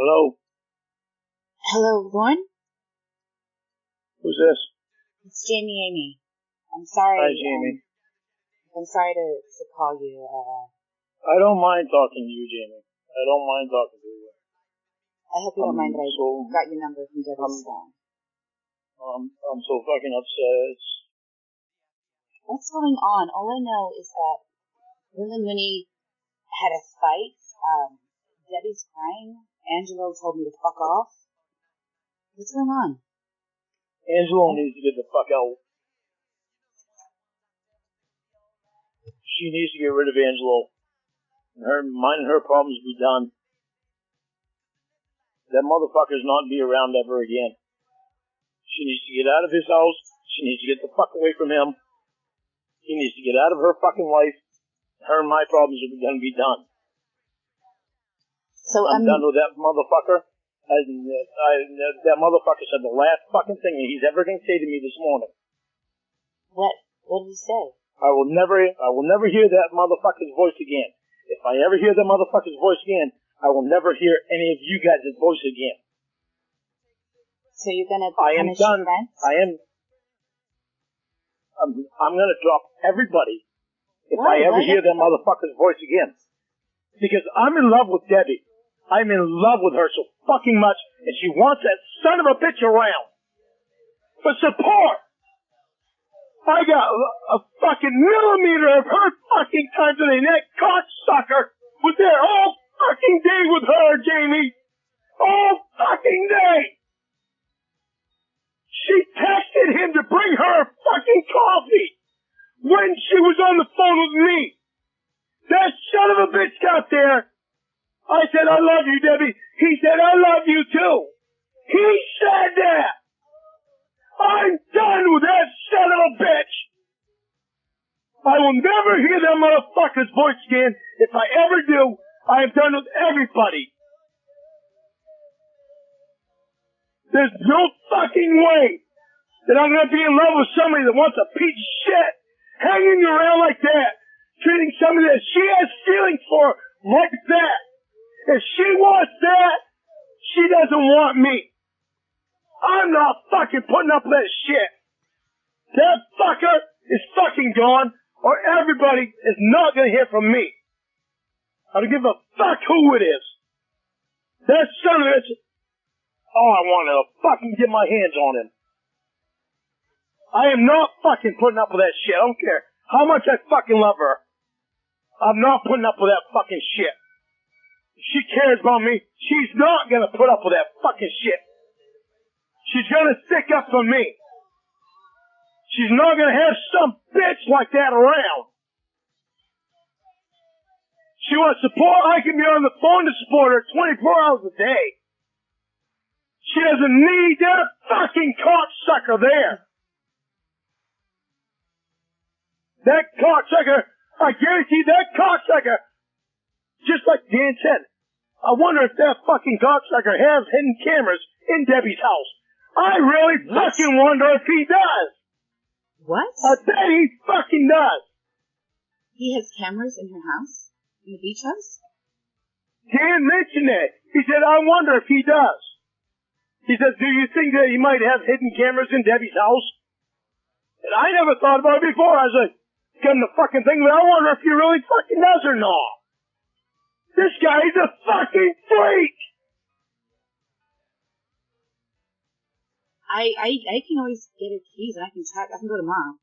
Hello? Hello, Lorne? Who's this? It's Jamie Amy. I'm sorry. Hi, Jamie. I'm sorry to call you. I don't mind talking to you, Jamie. I don't mind talking to you. I hope you don't mind that I got your number from Debbie's phone. I'm so fucking upset. What's going on? All I know is that Will and Winnie had a fight. Debbie's crying. Angelo told me to fuck off. What's going on? Angelo needs to get the fuck out. She needs to get rid of Angelo. Mine and her problems be done. That motherfucker's not be around ever again. She needs to get out of his house. She needs to get the fuck away from him. He needs to get out of her fucking life. Her and my problems are gonna be done. So I'm done with that motherfucker. That motherfucker said the last fucking thing that he's ever gonna say to me this morning. What? What did he say? I will never hear that motherfucker's voice again. If I ever hear that motherfucker's voice again, I will never hear any of you guys' voice again. So you're gonna punish your friends? I'm gonna drop everybody if I ever hear that motherfucker's voice again. Because I'm in love with Debbie. I'm in love with her so fucking much, and she wants that son of a bitch around. For support! I got a fucking millimeter of her fucking time today, and that cocksucker was there all fucking day with her, Jamie! All fucking day! She texted him to bring her fucking coffee when she was on the phone with me. That son of a bitch got there. I said, I love you, Debbie. He said, I love you too. He said that. I'm done with that son of a bitch. I will never hear that motherfucker's voice again. If I ever do, I am done with everybody. There's no fucking way that I'm going to be in love with somebody that wants a piece of shit hanging around like that, treating somebody that she has feelings for like that. If she wants that, she doesn't want me. I'm not fucking putting up with that shit. That fucker is fucking gone, or everybody is not going to hear from me. I don't give a fuck who it is. That son of a bitch. Oh, I want to fucking get my hands on him. I am not fucking putting up with that shit. I don't care how much I fucking love her. I'm not putting up with that fucking shit. If she cares about me, she's not gonna put up with that fucking shit. She's gonna stick up for me. She's not gonna have some bitch like that around. She wants support. I can be on the phone to support her 24 hours a day. She doesn't need that fucking cocksucker there. That cocksucker, I guarantee that cocksucker, just like Dan said, I wonder if that fucking cocksucker has hidden cameras in Debbie's house. I really fucking wonder if he does. What? I bet he fucking does. He has cameras in her house? In the beach house? Dan mentioned it. He said, I wonder if he does. He said, do you think that he might have hidden cameras in Debbie's house? And I never thought about it before. I was like, come to fucking think of it, I wonder if he really fucking does or not. This guy's a fucking freak! I can always get her keys and I can check. I can go tomorrow.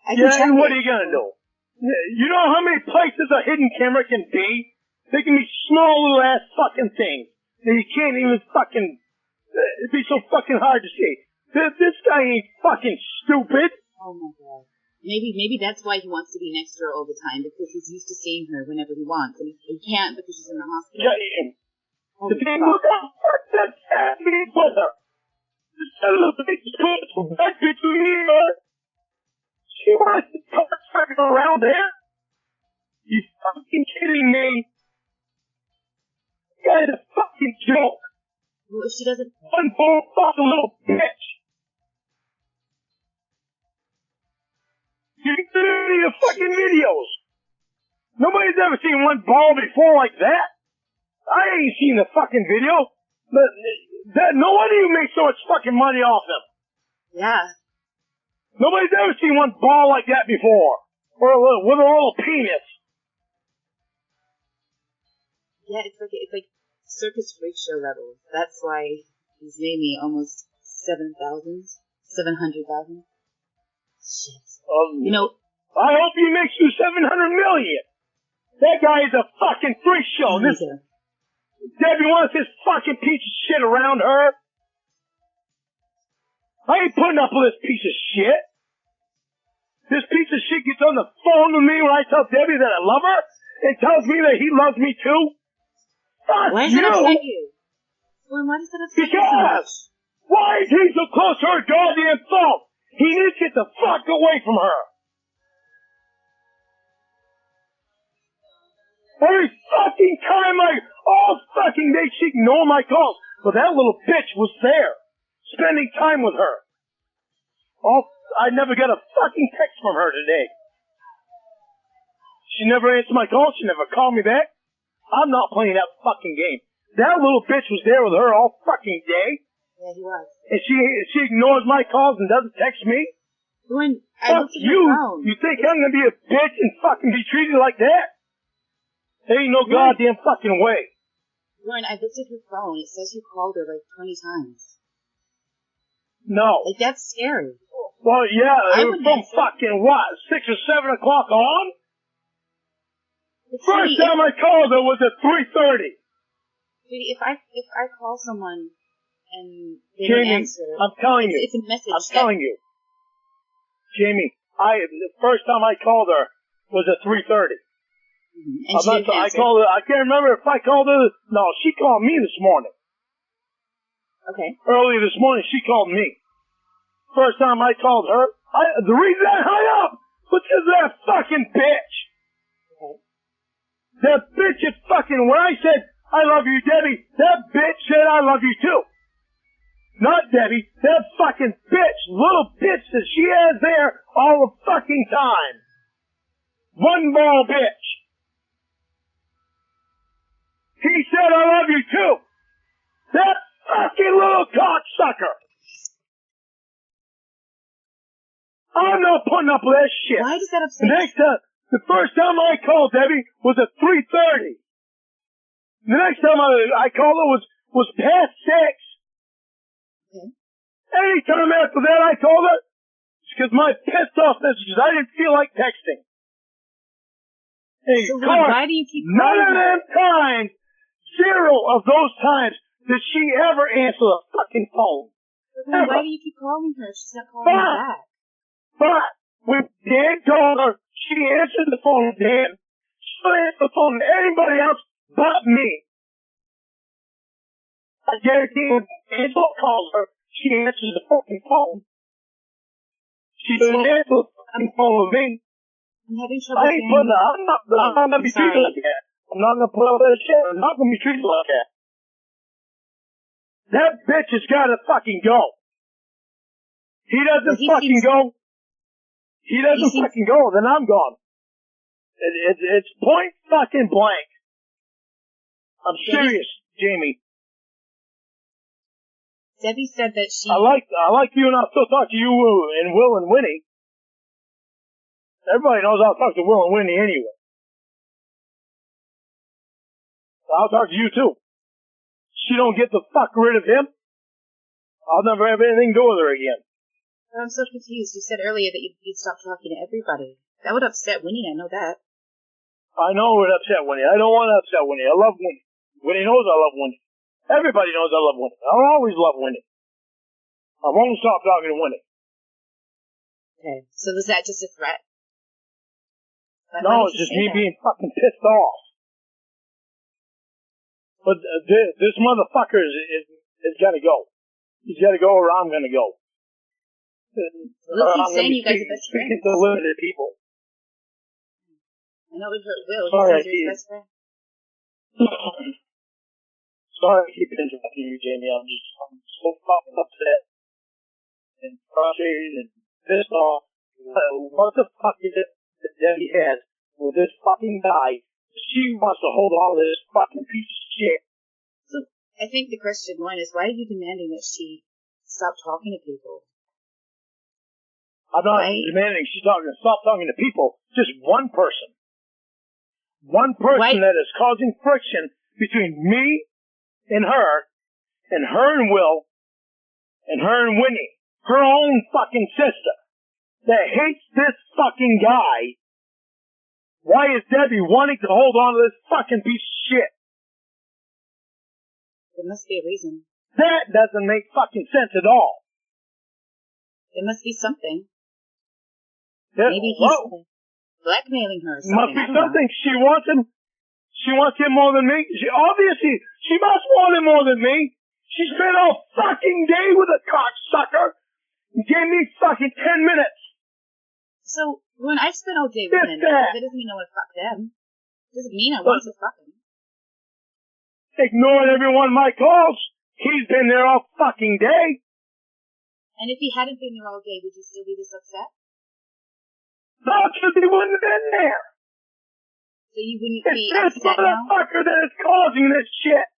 And what are you gonna do? You know how many places a hidden camera can be? They can be small little ass fucking things that you can't even fucking, it'd be so fucking hard to see. This guy ain't fucking stupid. Oh my god. Maybe that's why he wants to be next to her all the time, because he's used to seeing her whenever he wants, and he can't because she's in the hospital. Yeah, the thing was that's happening with her. This son of a bitch put that bitch with me, she wants to talk fucking around there? You fucking kidding me? That is a fucking joke. Well, if she doesn't... One poor fucking little bitch. You can see any of the fucking videos. Nobody's ever seen one ball before like that. I ain't you seen the fucking video? No wonder you make so much fucking money off them. Yeah. Nobody's ever seen one ball like that before. Or with a little penis. Yeah, it's like circus freak show levels. That's why he's made me almost 700,000. Shit. You know, I hope he makes you 700 million. That guy is a fucking freak show. This Debbie wants this fucking piece of shit around her. I ain't putting up with this piece of shit. This piece of shit gets on the phone with me when I tell Debbie that I love her and tells me that he loves me too. Fuck why does you. that upset you? Well, why does that upset you so much? Because why is he so close to her goddamn phone? He needs to get the fuck away from her. Every fucking time all fucking day she ignored my calls. But that little bitch was there, spending time with her. I never got a fucking text from her today. She never answered my call. She never called me back. I'm not playing that fucking game. That little bitch was there with her all fucking day. Yeah, he was. And she ignores my calls and doesn't text me. When I looked at your phone. You think I'm gonna be a bitch and fucking be treated like that? There ain't no goddamn fucking way. Lorne, I looked at her phone. It says you called her like 20 times. No. Like, that's scary. Well, yeah, it was from answer. fucking what, 6 or 7 o'clock on? But First sweetie, time I called her was at 3:30. Sweetie, if I call someone and they don't Jamie, answer, I'm telling you. it's a message. I'm telling you. Jamie, the first time I called her was at 3:30. Mm-hmm. And she didn't I answer. called her. I can't remember if I called her. No, she called me this morning. Okay. Early this morning, she called me. First time I called her, the reason I hung up was because of that fucking bitch. Okay. That bitch is fucking, when I said, I love you, Debbie, that bitch said I love you too. Not Debbie, that fucking bitch, little bitch that she has there all the fucking time. One ball bitch. He said I love you too. That fucking little cocksucker. I'm not putting up with that shit. Why does that upset you? The first time I called Debbie was at 3:30. The next time I called her was past 6. Okay. Any time after that I called her, it's because my pissed off messages. I didn't feel like texting. Hey, So why do you keep calling none of her? them times, 0 of those times, did she ever answer the fucking phone. Then why do you keep calling her? She's not calling you back. But when Dan called her, she answered the phone to Dan. She'll answer the phone to anybody else but me. I guarantee when Angelo calls her, she answers the fucking phone. She doesn't answer the fucking phone with me. I'm having trouble I'm not gonna be treated like that. I'm not gonna put up with that shit. I'm not gonna be treated like that. That bitch has gotta fucking go. He doesn't fucking go. He doesn't fucking go, then I'm gone. It's point fucking blank. I'm serious, Jamie. Debbie said that she... I like you and I'll still talk to you and Will and Winnie. Everybody knows I'll talk to Will and Winnie anyway. I'll talk to you too. She don't get the fuck rid of him, I'll never have anything to do with her again. I'm so confused. You said earlier that you'd stop talking to everybody. That would upset Winnie, I know that. I know it would upset Winnie. I don't want to upset Winnie. I love Winnie. Winnie knows I love Winnie. Everybody knows I love Winnie. I'll always love Winnie. I won't stop talking to Winnie. Okay. So was that just a threat? No, it's just me being fucking pissed off. But this motherfucker is gotta go. He's gotta go or I'm gonna go. Will keeps saying you guys are best friends. Speaking to limited people. I know we hurt Will. Sorry, He says you're his best friend. Sorry I keep interrupting you, Jamie. I'm so fucking upset and frustrated and pissed off. What the fuck is it that Debbie has with this fucking guy? She wants to hold on to this fucking piece of shit I think the question, Lorne, is why are you demanding that she stop talking to people? I'm not demanding she stop talking to people. Just one person. One person that is causing friction between me and her and Will, and her and Winnie, her own fucking sister, that hates this fucking guy. Why is Debbie wanting to hold on to this fucking piece of shit? There must be a reason. That doesn't make fucking sense at all. There must be something. Yeah, maybe he's blackmailing her or something. Must be something. She wants him. She wants him more than me. Obviously, she must want him more than me. She spent a fucking day with a cocksucker and gave me fucking 10 minutes. So, when I spent all day with him, that doesn't mean I want to fuck them. It doesn't mean I want to fuck him. Ignoring every one of my calls. He's been there all fucking day. And if he hadn't been there all day, would you still be this upset? No, because he wouldn't have been there. So you wouldn't be upset now? It's this motherfucker that is causing this shit.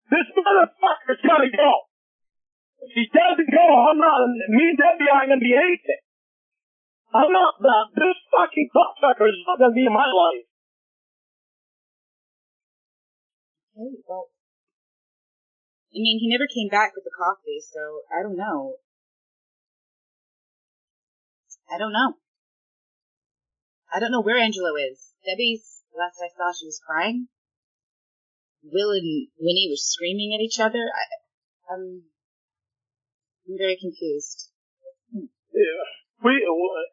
This motherfucker's gotta go. If he doesn't go, me and Debbie aren't gonna be anything. This fucking cocksucker is not gonna be in my life. Okay, well, I mean, he never came back with the coffee, so I don't know. I don't know where Angelo is. Debbie's, last I saw, she was crying. Will and Winnie were screaming at each other. I'm very confused. Yeah.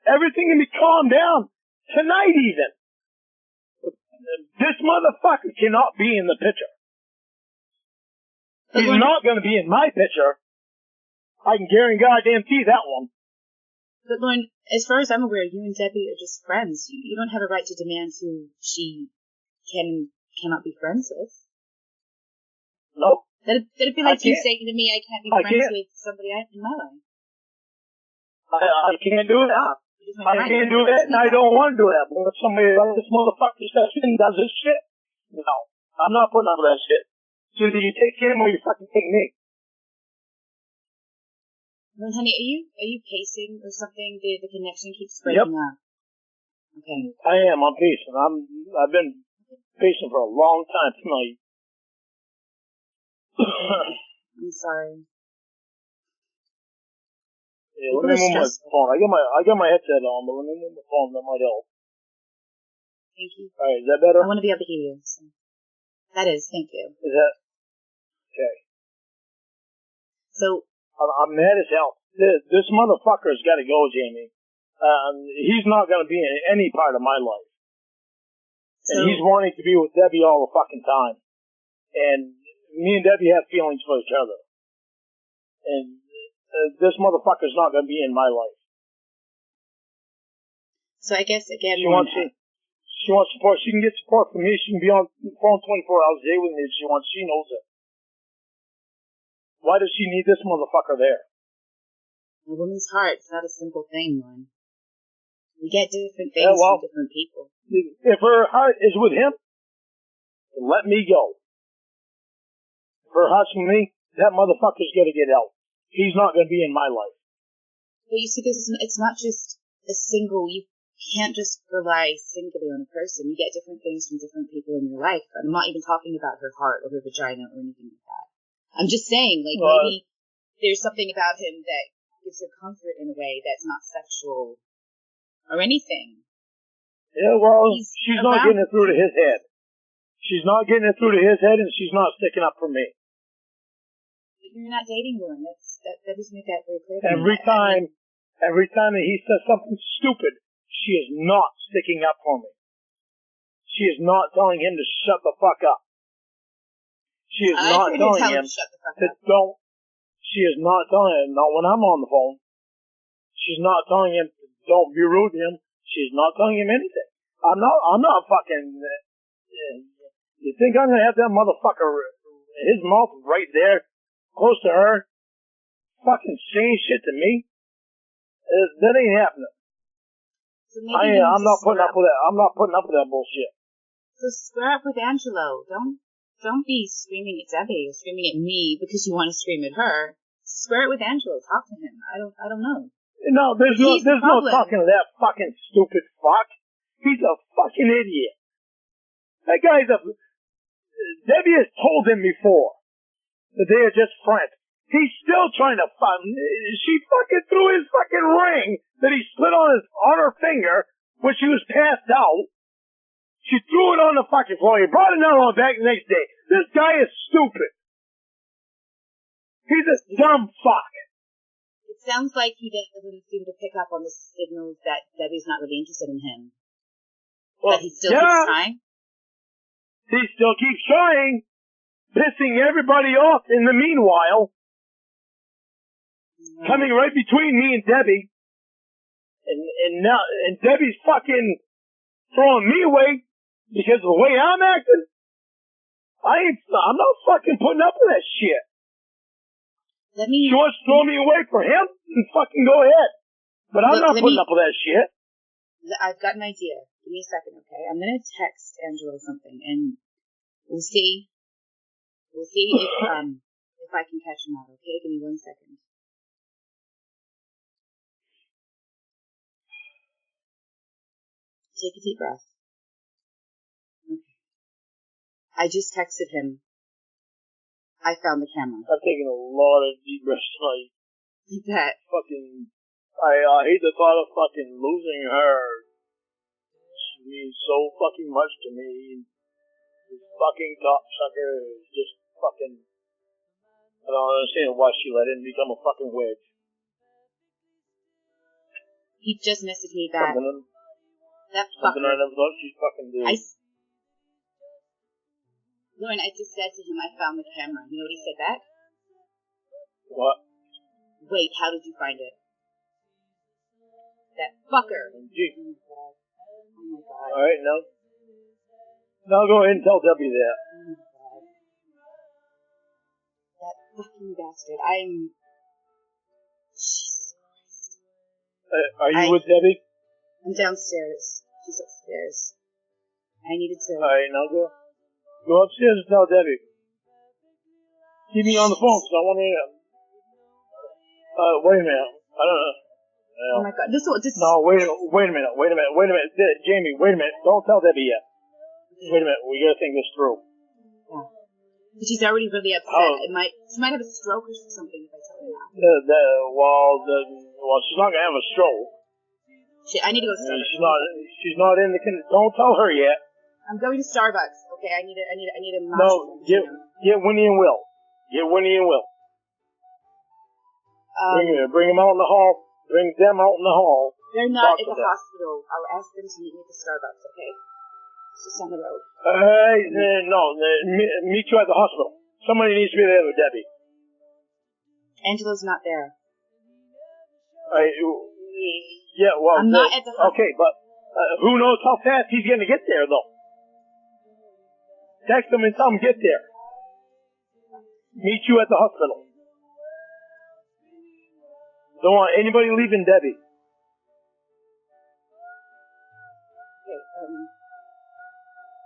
Everything can be calmed down tonight even. This motherfucker cannot be in the picture. He's not going to be in my picture. I can guarantee that one. But Lorne, as far as I'm aware, you and Debbie are just friends. You don't have a right to demand who she cannot be friends with. No. That'd be like you saying to me, I can't be friends with somebody in my life. I can't do that. I can't do that, and I don't want to do that. But if somebody like this motherfucker steps in and does this shit, no. I'm not putting up with that shit. It's either you take him or you fucking take me. Well, honey, are you pacing or something? The connection keeps breaking up. Okay. I am. I'm pacing. I've been pacing for a long time tonight. I'm sorry. Yeah, let me move my phone. I got my headset on, but let me move my phone. That might help. Thank you. All right, is that better? I want to be able to hear you. So. That is. Thank you. Is that okay? So I'm mad as hell. This motherfucker's got to go, Jamie. He's not going to be in any part of my life. And he's wanting to be with Debbie all the fucking time. And me and Debbie have feelings for each other. And this motherfucker's not going to be in my life. So I guess, again, she wants support. She can get support from me. She can be on the phone 24 hours a day with me if she wants. She knows it. Why does she need this motherfucker there? A woman's heart is not a simple thing, man. We get different things from different people. If her heart is with him, then let me go. If her heart's with me, that motherfucker's going to get out. He's not going to be in my life. But you see, it's not just a single, you can't just rely singly on a person. You get different things from different people in your life. I'm not even talking about her heart or her vagina or anything like that. I'm just saying, like, maybe there's something about him that gives her comfort in a way that's not sexual or anything. Yeah, well, she's not getting it through to his head. She's not getting it through to his head, and she's not sticking up for me. But you're not dating Lorne. That doesn't make that very clear. Every time that he says something stupid, she is not sticking up for me. She is not telling him to shut the fuck up. She is not telling him to don't. She is not telling him, not when I'm on the phone. She's not telling him to don't be rude to him. She's not telling him anything. I'm not fucking. You think I'm gonna have that motherfucker, his mouth right there, close to her, fucking saying shit to me? That ain't happening. So I'm not putting up with that. I'm not putting up with that bullshit. So square up with Angelo. Don't don't be screaming at Debbie or screaming at me because you want to scream at her. Square it with Angelo. Talk to him. I don't know. No, there's no talking to that fucking stupid fuck. He's a fucking idiot. That guy's Debbie has told him before that they are just friends. He's still trying to she fucking threw his fucking ring that he slid on her finger when she was passed out. She threw it on the fucking floor. He brought it down on back the next day. This guy is stupid. He's a dumb fuck. It sounds like he doesn't seem to pick up on the signals that Debbie's not really interested in him. Well, but he still keeps trying? He still keeps trying, pissing everybody off in the meanwhile. Coming right between me and Debbie. And Debbie's fucking throwing me away because of the way I'm acting. I'm not fucking putting up with that shit. She wants to throw me away for him, and fucking go ahead. But I'm not putting up with that shit. I've got an idea. Give me a second, okay? I'm gonna text Angelo something, and we'll see. We'll see if I can catch him out. Okay, give me 1 second. Take a deep breath. Okay. I just texted him. I found the camera. I've taken a lot of deep breaths tonight. I bet. Fucking, I hate the thought of fucking losing her. She means so fucking much to me. This fucking cocksucker is just fucking, I don't understand why she let him become a fucking wedge. He just messaged me back. That something I never thought she'd fucking do. Lorne, I just said to him, I found the camera. You know what he said back? What? Wait, how did you find it? That fucker. Oh my God. Alright, now go ahead and tell Debbie that. Oh my God. That fucking bastard. Jesus Christ. Are you with Debbie? I'm downstairs. She's upstairs. I needed to... Alright, now go upstairs and tell Debbie. Keep me on the phone because I want to... wait a minute. I don't know. Oh my God. No, wait a minute. Jamie, wait a minute. Don't tell Debbie yet. Wait a minute. We gotta think this through. Yeah. But she's already really upset. She might have a stroke or something if I tell her now. Well, she's not gonna have a stroke. I need to go to Starbucks. She's not in the... Don't tell her yet. I'm going to Starbucks. Okay, I need a No, get Winnie and Will. Bring them out in the hall. Bring them out in the hall. They're not at the hospital. I'll ask them to meet me at the Starbucks, okay? It's just on the road. Meet you at the hospital. Somebody needs to be there with Debbie. Angelo's not there. Yeah, well... I'm not at the hospital. Okay, but who knows how fast he's going to get there, though. Text him and tell him get there. Meet you at the hospital. Don't want anybody leaving Debbie. Okay,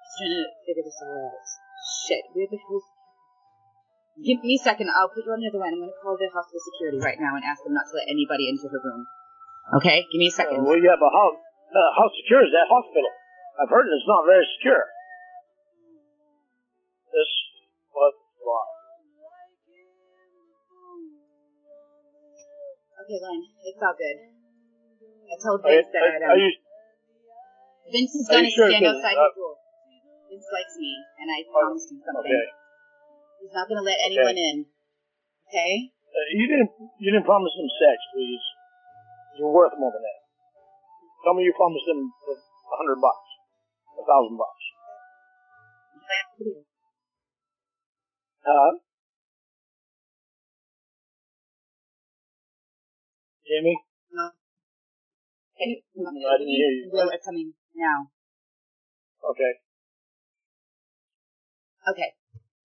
just trying to figure this all out. Shit, where the hell... Give me a second, I'll put you on the other line. I'm going to call the hospital security right now and ask them not to let anybody into her room. Okay, give me a second. Well, yeah, but how secure is that hospital? I've heard it's not very secure. Okay, Lorne, it's all good. I told Vince that Vince is going to stand outside your door. Vince likes me, and I promised him something. Okay. He's not going to let anyone in. Okay? You didn't promise him sex, please. You're worth more than that. Tell me you promised him $100, $1,000. Jamie? No. I didn't hear you. Will are coming now. Okay. Okay,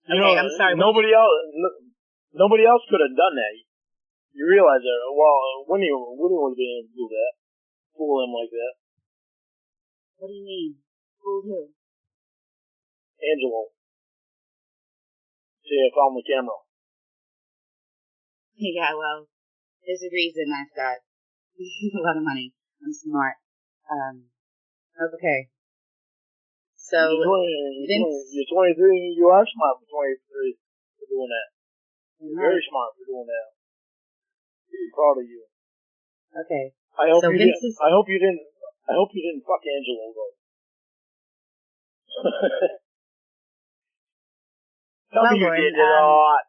I'm sorry. Nobody else could have done that. You realize that? Well, Winnie would have been able to do that. Fool him like that. What do you mean? Fool who? Angelo. say I found the camera. Yeah, well, there's a reason I've got a lot of money. I'm smart. Okay. So, you're 23, you are smart for 23 for doing that. You're very smart for doing that. I'm proud of you. Okay. I hope you didn't fuck Angelo though. Tell me you did not.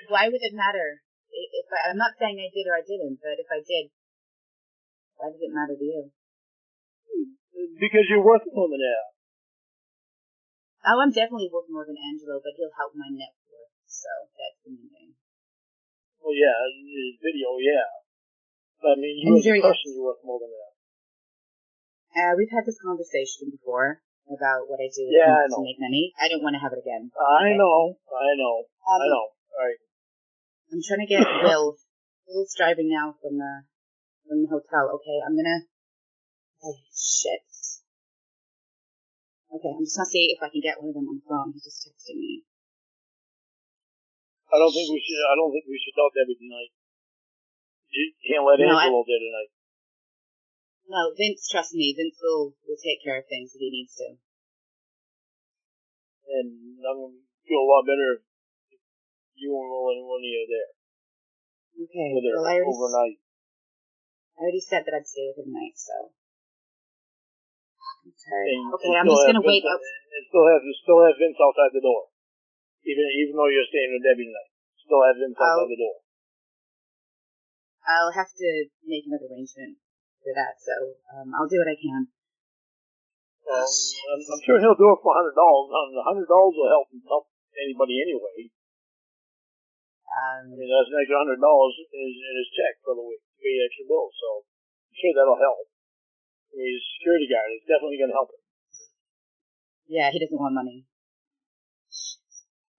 Why would it matter? I'm not saying I did or I didn't, but if I did, why does it matter to you? Because you're worth more than that. Oh, I'm definitely worth more than Angelo, but he'll help my net worth, so that's the main thing. Well, yeah, his video, yeah. But I mean, you as a person, you're worth more than that. We've had this conversation before about what I do to make money. I don't want to have it again. I know. All right. I'm trying to get Will. Will's driving now from the hotel. Okay, I'm gonna. Oh shit. Okay, I'm just gonna see if I can get one of them on the phone. He's just texting me. I don't think we should tell Debbie tonight. You can't let Angelo do tonight. No, Vince, trust me. Vince will take care of things if he needs to. And I'm gonna feel a lot better if you and Will and one of you are there. Okay. With her overnight. I already said that I'd stay with her tonight, so. Okay, I'm just gonna wait up. And still have Vince outside the door, even though you're staying with Debbie tonight. Still have Vince outside the door. I'll have to make another arrangement for that, so I'll do what I can. I'm sure he'll do it for $100. $100 will help anybody anyway. I mean, that's an extra $100 in his check for the week to pay extra bills, so I'm sure that'll help. I mean, he's a security guard. It's definitely going to help him. Yeah, he doesn't want money.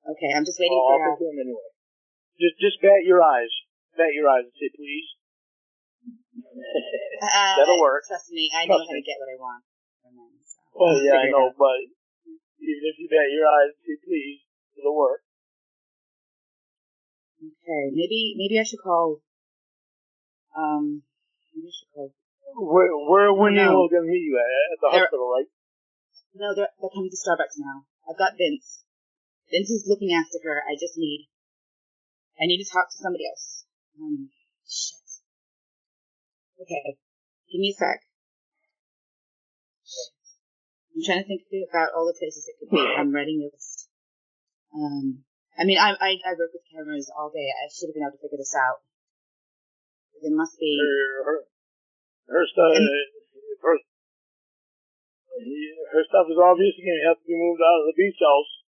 Okay, I'm just waiting for I'll talk to him anyway. Just bat your eyes. Bat your eyes and say, please. That'll work. Trust me, I know how to get what I want from them. So well, yeah, I know, but even if you bat your eyes and say, please, it'll work. Okay, maybe I should call. Where are Winnie and Will going to meet you at the hospital, right? No, they're coming to Starbucks now. I've got Vince. Vince is looking after her. I need to talk to somebody else. Shit. Okay, give me a sec. I'm trying to think about all the places it could be. I'm writing a list. I mean, I work with cameras all day. I should have been able to figure this out. There must be. Her stuff. Her stuff is obviously going to have to be moved out of the beach house,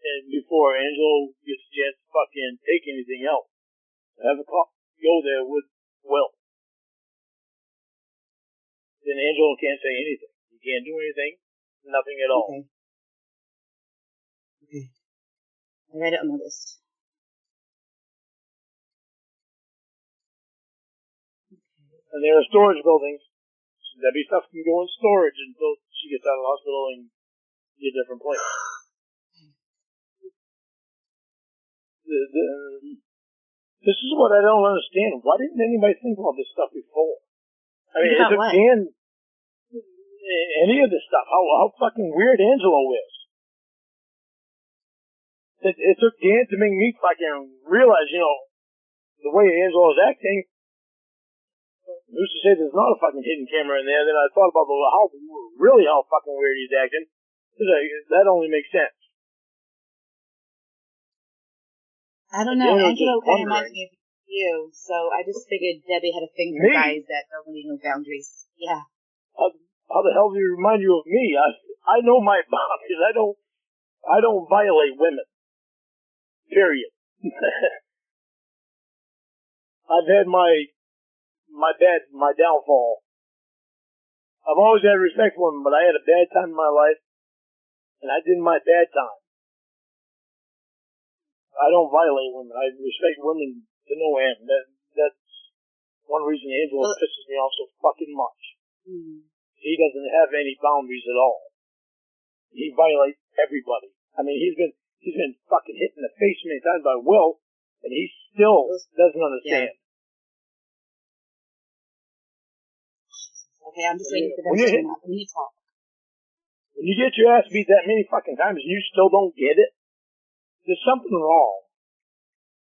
and before Angelo gets a chance to fucking take anything else, have a cop go there with Will. Then Angelo can't say anything. He can't do anything. Nothing at all. Okay. I read it on the list. And there are storage buildings. So Debbie stuff can go in storage until she gets out of the hospital and be a different place. This is what I don't understand. Why didn't anybody think about this stuff before? I mean, any of this stuff. How fucking weird Angelo is. It took Dan to make me fucking realize, the way Angelo's acting. Who's to say there's not a fucking hidden camera in there? Then I thought about how fucking weird he's acting. That only makes sense. I don't know. Angelo kind of reminds me of you, so I just figured Debbie had a thing for guys that don't really know boundaries. Yeah. How the hell do you remind you of me? I know my boundaries. I don't violate women. Period. I've had my downfall. I've always had respect for women, but I had a bad time in my life, and I did my bad time. I don't violate women. I respect women to no end. That's one reason Angelo pisses me off so fucking much. He doesn't have any boundaries at all. He violates everybody. I mean, he's He's been fucking hit in the face many times by Will, and he still doesn't understand. Yeah. Okay, I'm just waiting for them to turn up. We need to talk. When you get your ass beat that many fucking times and you still don't get it, there's something wrong.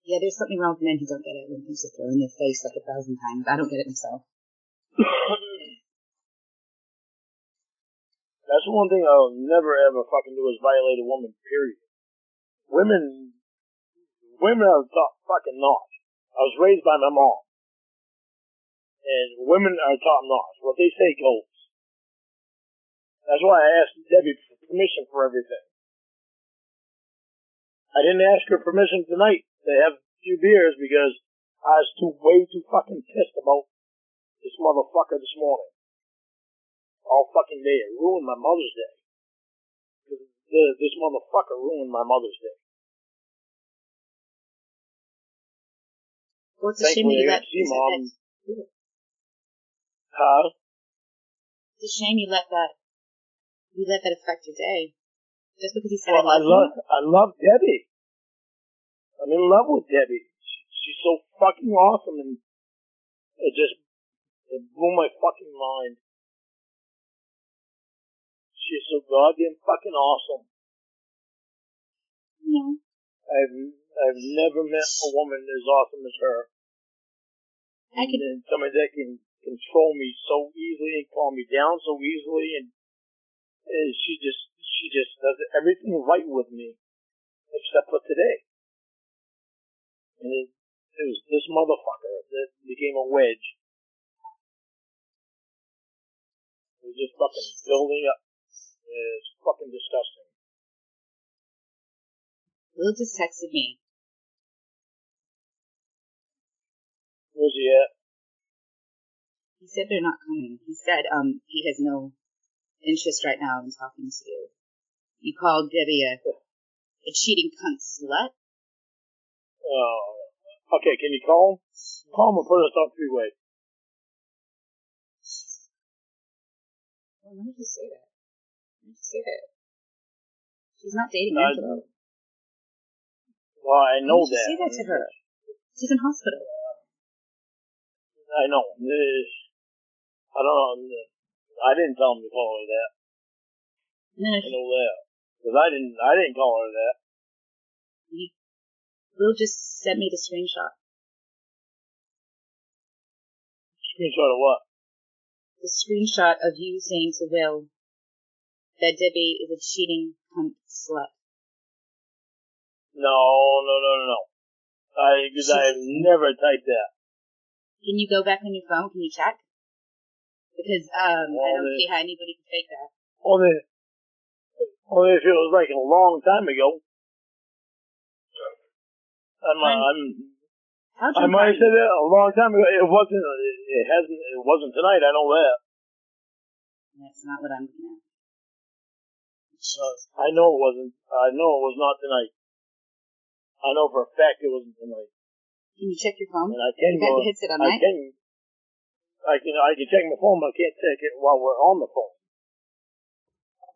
Yeah, there's something wrong with men who don't get it when things are thrown in their face like 1,000 times. I don't get it myself. That's one thing I'll never ever fucking do is violate a woman, period. Women are taught fucking not. I was raised by my mom. And women are taught not. What they say goes. That's why I asked Debbie for permission for everything. I didn't ask her permission tonight to have a few beers because I was way too fucking pissed about this motherfucker this morning. All fucking day. It ruined my Mother's Day. This motherfucker ruined my Mother's Day. Well, it's a shame you let Mom. It's a shame you let that affect your day. Just because he said I love Debbie. I'm in love with Debbie. She's so fucking awesome, and it blew my fucking mind. She's so goddamn fucking awesome. Yeah. I've never met a woman as awesome as her. And somebody that can control me so easily and calm me down so easily, and she just does everything right with me, except for today. And it was this motherfucker that became a wedge. It was just fucking building up. It's fucking disgusting. Will just texted me. Where's he at? He said they're not coming. He said he has no interest right now in talking to you. You called Debbie a cheating cunt slut? Okay, can you call him? Call him and put us on three-way. Well, let me just say that. She's not dating Angelo. Well, I know that. Say that to her. She's in hospital. I know. I don't know. I didn't tell him to call her that. No, I know that. Because I didn't call her that. Will just sent me the screenshot. Screenshot of what? The screenshot of you saying to Will that Debbie is a cheating cunt slut. No. Because I've never typed that. Can you go back on your phone? Can you check? Because I don't see how anybody can fake that. Only if it was like a long time ago. I might have said that a long time ago. It wasn't tonight. I know that. That's not what I'm looking at. I know it wasn't. I know it was not tonight. I know for a fact it wasn't tonight. Can you check your phone? And I can you got your headset on, right? I can check my phone, but I can't check it while we're on the phone.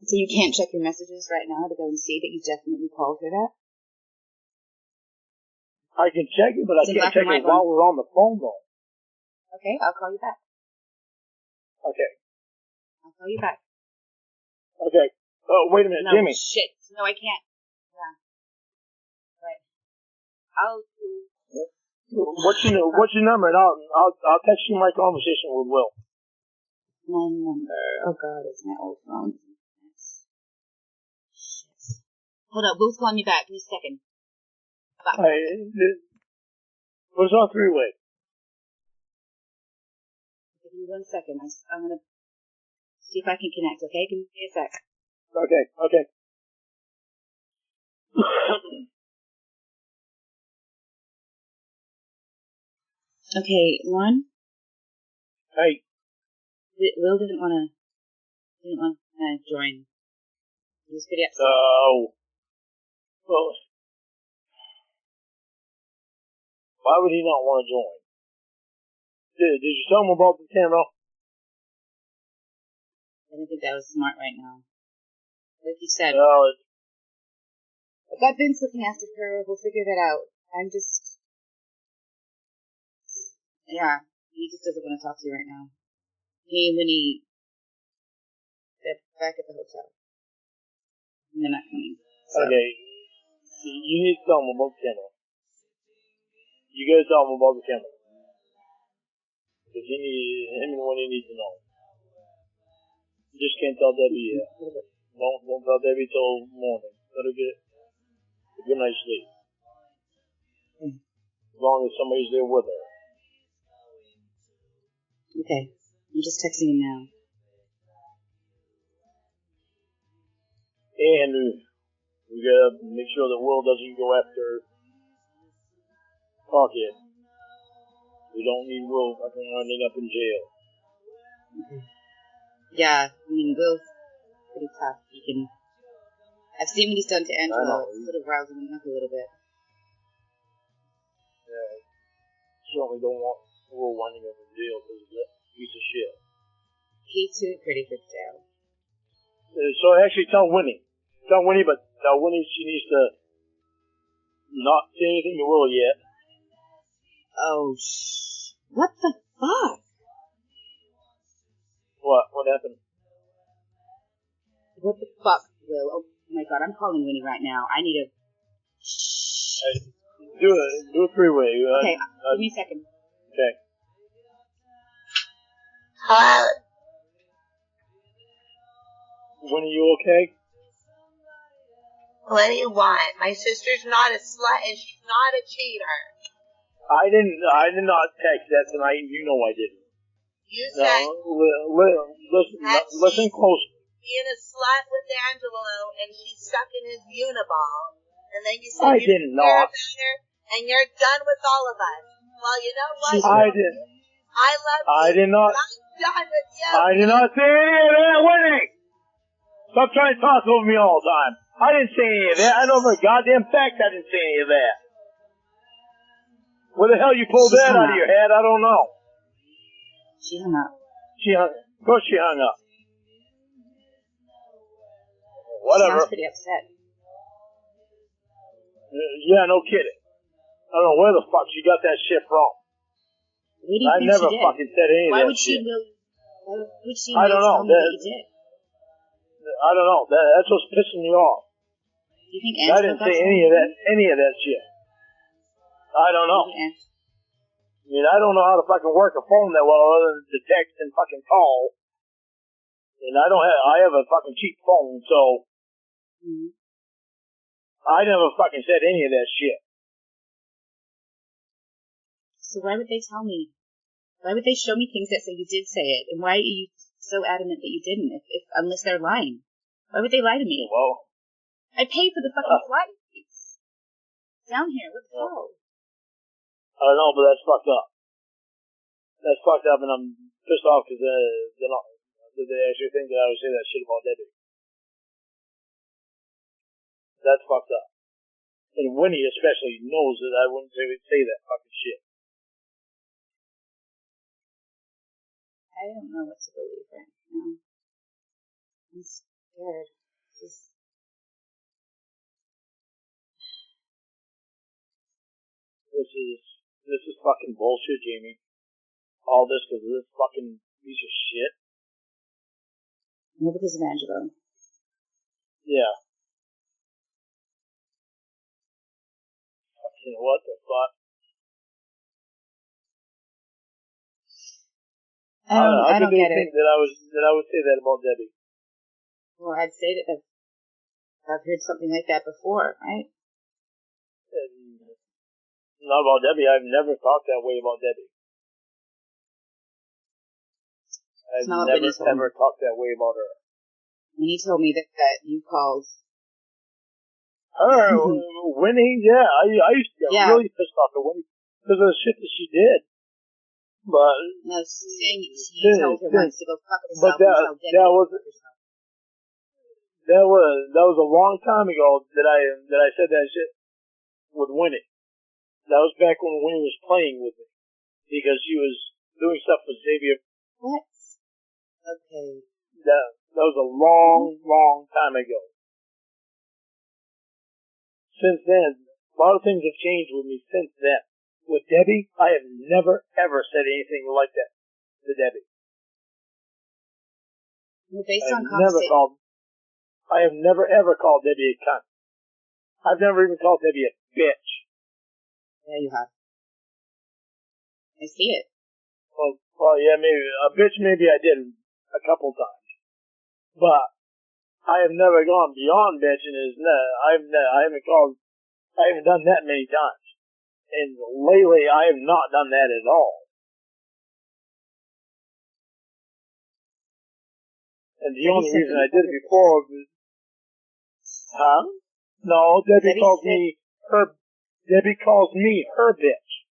So you can't check your messages right now to go and see that you definitely called her that? I can check it, but I can't check it while we're on the phone, though. Okay, I'll call you back. Okay. I'll call you back. Okay. Oh, wait a minute, no, Jimmy. Shit. No, I can't. Yeah. But What's your number? And I'll text you my conversation with Will. My number. Oh God, it's my old phone. Shit. Hold up, Will's calling me back. Give me a second. What's on three-way? Give me 1 second. I'm gonna see if I can connect. Okay, give me a sec. Okay. Okay, Lorne. Hey. Will didn't want to join. He was pretty upset. Well, why would he not want to join? Did you tell him about the camera? I don't think that was smart right now. Like you said. I got Vince looking after her. We'll figure that out. I'm just... Yeah, he just doesn't want to talk to you right now. He and Winnie, they're back at the hotel. And they're not coming. So. Okay. You need to tell him about the camera. You gotta tell him about the camera. Because him and Winnie need to know. You just can't tell Debbie yet. Don't tell Debbie till morning. Let her get a good night's sleep. As long as somebody's there with her. Okay. I'm just texting him now. And we gotta make sure that Will doesn't go after Pocket. We don't need Will fucking winding up in jail. Okay. Yeah, I mean, Will's pretty tough. He can... I've seen what he's done to Angelo. It's sort of rousing him up a little bit. Yeah. Certainly don't want Will winding up in jail because he's a piece of shit. He's too pretty for jail. So actually tell Winnie. Tell Winnie, but tell Winnie she needs to not say anything to Will yet. Oh, what the fuck? What happened? What the fuck, Will? Oh my god, I'm calling Winnie right now. I need a... Do a three-way. Okay, give me a second. Okay. Hello? Winnie, you okay? What do you want? My sister's not a slut and she's not a cheater. I did not text that tonight. You know I didn't. You said... Listen close. Being a slut with Angelo and she's sucking his uniball. And then you I said you did care not. about her and you're done with all of us. Well, you know what? I did. I love you. I did not. I'm done with you. I did not say any of that, Winnie. Stop trying to talk over me all the time. I didn't say any of that. I know for a goddamn fact I didn't say any of that. Where the hell you pulled that out of your head? I don't know. She hung up. Of course she hung up. Whatever. She sounds pretty upset. Yeah, no kidding. I don't know where the fuck she got that shit from. What do you I think never she did? fucking said any Why of that would she shit. Why would she I don't know. tell me that you did? I don't know. That's what's pissing me off. Do you think I didn't say any of that shit. I don't know. I mean, I don't know how to fucking work a phone that well other than to text and fucking call. And I have a fucking cheap phone, so I never fucking said any of that shit. So why would they tell me? Why would they show me things that say you did say it? And why are you so adamant that you didn't? Unless they're lying. Why would they lie to me? Well, I paid for the fucking flights down here. What the hell? I don't know, but that's fucked up. That's fucked up, and I'm pissed off because they actually think that I would say that shit about Debbie. That's fucked up. And Winnie especially knows that I wouldn't say that fucking shit. I don't know what to believe right now. I'm scared. This is fucking bullshit, Jamie. All this because of this fucking piece of shit. No, because of Angelo. Yeah. Fucking what the fuck? I don't get it. Think that I would say that about Debbie. Well, I'd say that I've heard something like that before, right? Not about Debbie. I've never talked that way about Debbie. I've never ever talked that way about her. When he told me that you called her, Winnie, yeah, I used to get really pissed off at Winnie because of the shit that she did. But no, she's saying she told her once to go fuck herself. But that was a long time ago that I said that shit with Winnie. That was back when Winnie was playing with me because she was doing stuff with Xavier. What? Okay. That was a long time ago. since then, a lot of things have changed with me since then. With Debbie, I have never, ever said anything like that to Debbie. Well, based on I have never, ever called Debbie a cunt. I've never even called Debbie a bitch. Yeah, you have. I see it. Well, yeah, maybe a bitch. Maybe I did a couple times, but I have never gone beyond bitching. I haven't done that many times, and lately I have not done that at all. And the only reason I did it before was, No, Debbie calls me her. Debbie calls me her bitch.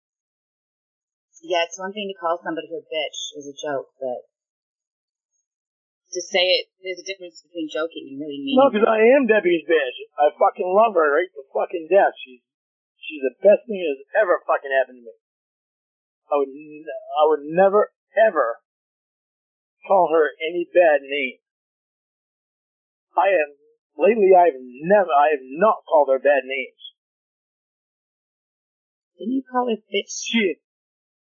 Yeah, it's one thing to call somebody her bitch as a joke, but to say it, there's a difference between joking and really meaning. No, because I am Debbie's bitch. I fucking love her right to fucking death. She's the best thing that's ever fucking happened to me. I would never, ever call her any bad name. Lately I have not called her bad names. Didn't you call her bitch?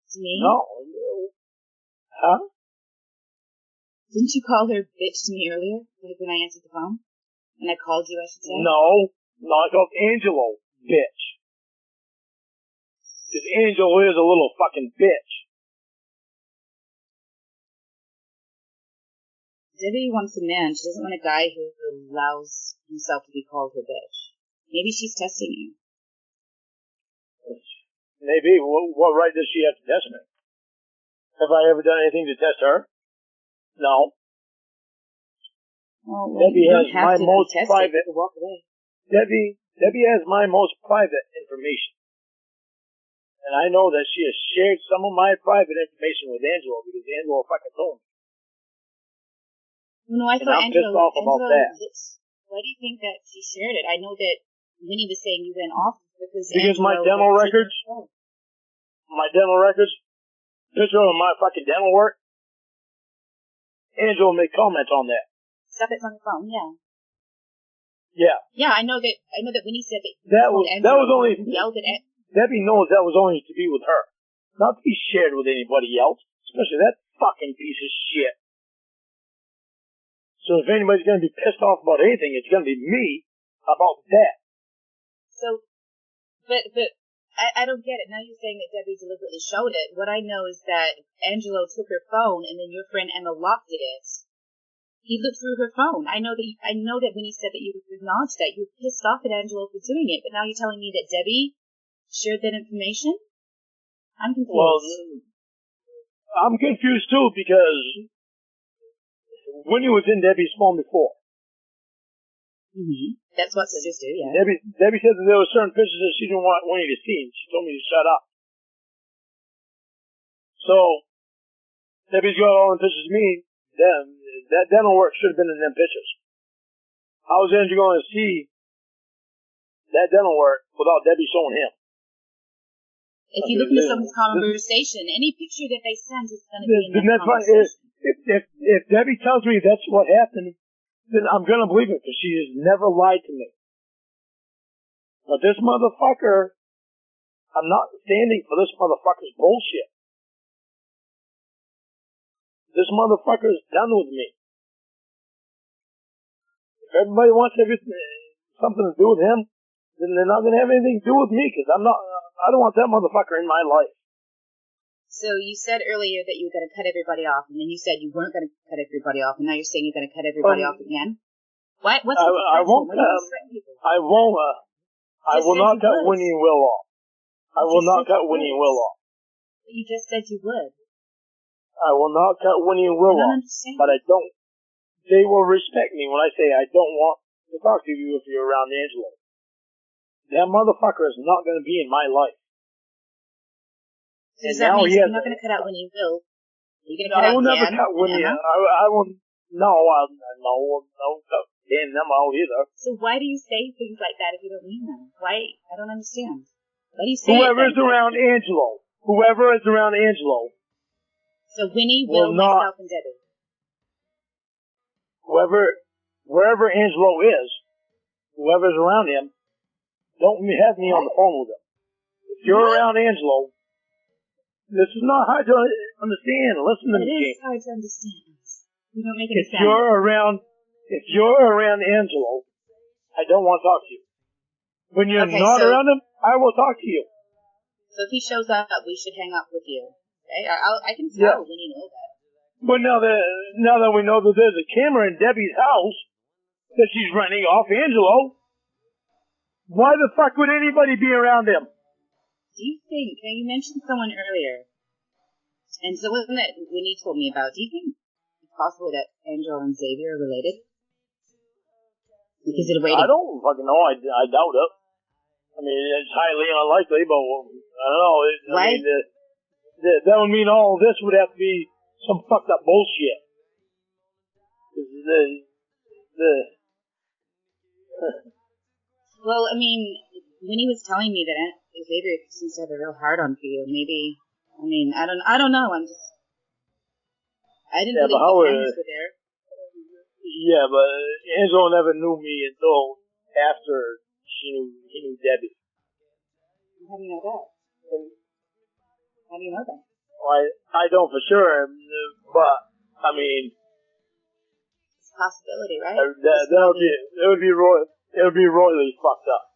To me? No. Huh? Didn't you call her bitch to me earlier? Like when I answered the phone? When I called you, I should say? No, I called Angelo bitch. Because Angelo is a little fucking bitch. Debbie wants a man. She doesn't want a guy who allows himself to be called her bitch. Maybe she's testing you. Maybe. What right does she have to test me? Have I ever done anything to test her? No. Well, Debbie has my most private. Walk away. Debbie has my most private information, and I know that she has shared some of my private information with Angelo because Angelo fucking told me. No, I thought I'm pissed off about that. Why do you think that she shared it? I know that Winnie was saying you went off because my dental records, picture of my fucking dental work. Angelo made comments on that. Stuff that's on the phone, yeah. Yeah. Yeah, I know that Winnie said that. That was only. Yelled at it. Debbie knows that was only to be with her, not to be shared with anybody else, especially that fucking piece of shit. So if anybody's going to be pissed off about anything, it's going to be me about that. So, but I don't get it. Now you're saying that Debbie deliberately showed it. What I know is that Angelo took her phone and then your friend Emma locked it. He looked through her phone. I know that when he said that you acknowledged that, you were pissed off at Angelo for doing it, but now you're telling me that Debbie shared that information? I'm confused. Well, I'm confused too because Winnie was in Debbie's phone before. Mm-hmm. That's what sisters do, yeah. Debbie said that there were certain pictures that she didn't want Winnie to see, and she told me to shut up. So, Debbie's got all the pictures of me. That dental work should have been in them pictures. How was Andrew going to see that dental work without Debbie showing him? If you look into someone's conversation, any picture that they send is going to be in that conversation. If Debbie tells me that's what happened, then I'm going to believe it because she has never lied to me. But this motherfucker, I'm not standing for this motherfucker's bullshit. This motherfucker is done with me. If everybody wants something to do with him, then they're not going to have anything to do with me because I don't want that motherfucker in my life. So you said earlier that you were going to cut everybody off, and then you said you weren't going to cut everybody off, and now you're saying you're going to cut everybody off again? What's I won't. I will not cut Winnie and Will off. I will not cut Winnie and Will off. But you just said you would. I will not cut Winnie and Will off. But I don't. They will respect me when I say I don't want to talk to you if you're around Angelo. That motherfucker is not going to be in my life. So does that mean you're not going to cut out Winnie and Will? You're going to cut out Dan? I will never cut Winnie. I will. No, I won't cut Dan them out either. So why do you say things like that if you don't mean them? Why? I don't understand. Why do you say Whoever is around Angelo. So Winnie, Will, myself, and Debbie. Wherever Angelo is, whoever's around him, Don't have me on the phone with him. If you're around Angelo, this is not hard to understand. Listen to me. It is hard to understand. You don't make any sense. If you're around Angelo, I don't want to talk to you. When you're not around him, I will talk to you. So if he shows up, we should hang up with you. Okay? I can tell when you know that. But now that we know that there's a camera in Debbie's house that she's renting off Angelo, why the fuck would anybody be around him? Do you think, you mentioned someone earlier, and someone that Winnie told me about, do you think it's possible that Angelo and Xavier are related? Because of the way I don't fucking know. I doubt it. I mean, it's highly unlikely, but I don't know. I mean, that would mean all this would have to be some fucked up bullshit. Well, I mean, when he was telling me that Xavier seems to have a real hard-on for you, maybe, I mean, I don't know. I didn't believe the cameras were there. Yeah, but Angelo never knew me until after he knew Debbie. How do you know that? How do you know that? Well, I don't for sure, but I mean, it's a possibility, right? It would be royally fucked up.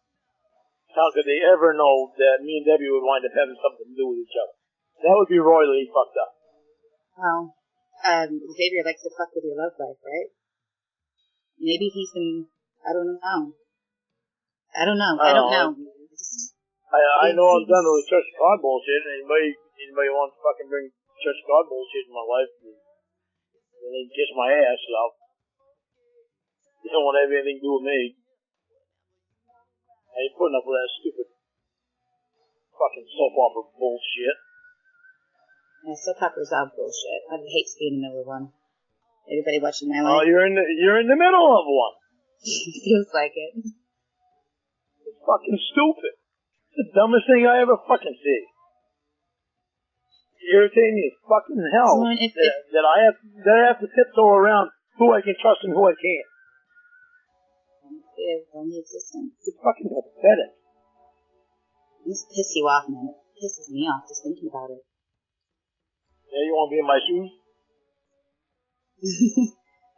How could they ever know that me and Debbie would wind up having something to do with each other? That would be royally fucked up. Well, Xavier likes to fuck with your love life, right? Maybe he's been. I don't know. I don't know. I know I'm done with Church of God bullshit. Anybody wants to fucking bring Church of God bullshit in my life, they kiss my ass, so they don't want to have anything to do with me. I ain't putting up with that stupid fucking soap opera bullshit. Yeah, soap operas are bullshit. I hate to be in the middle of one. Everybody watching my life? Oh, you're in the middle of one. Feels like it. It's fucking stupid. It's the dumbest thing I ever fucking see. It's irritating as fucking hell that I have to tiptoe around who I can trust and who I can't. It's only existence. It's fucking pathetic. This piss you off, man. It pisses me off just thinking about it. Yeah, you want to be in my shoes?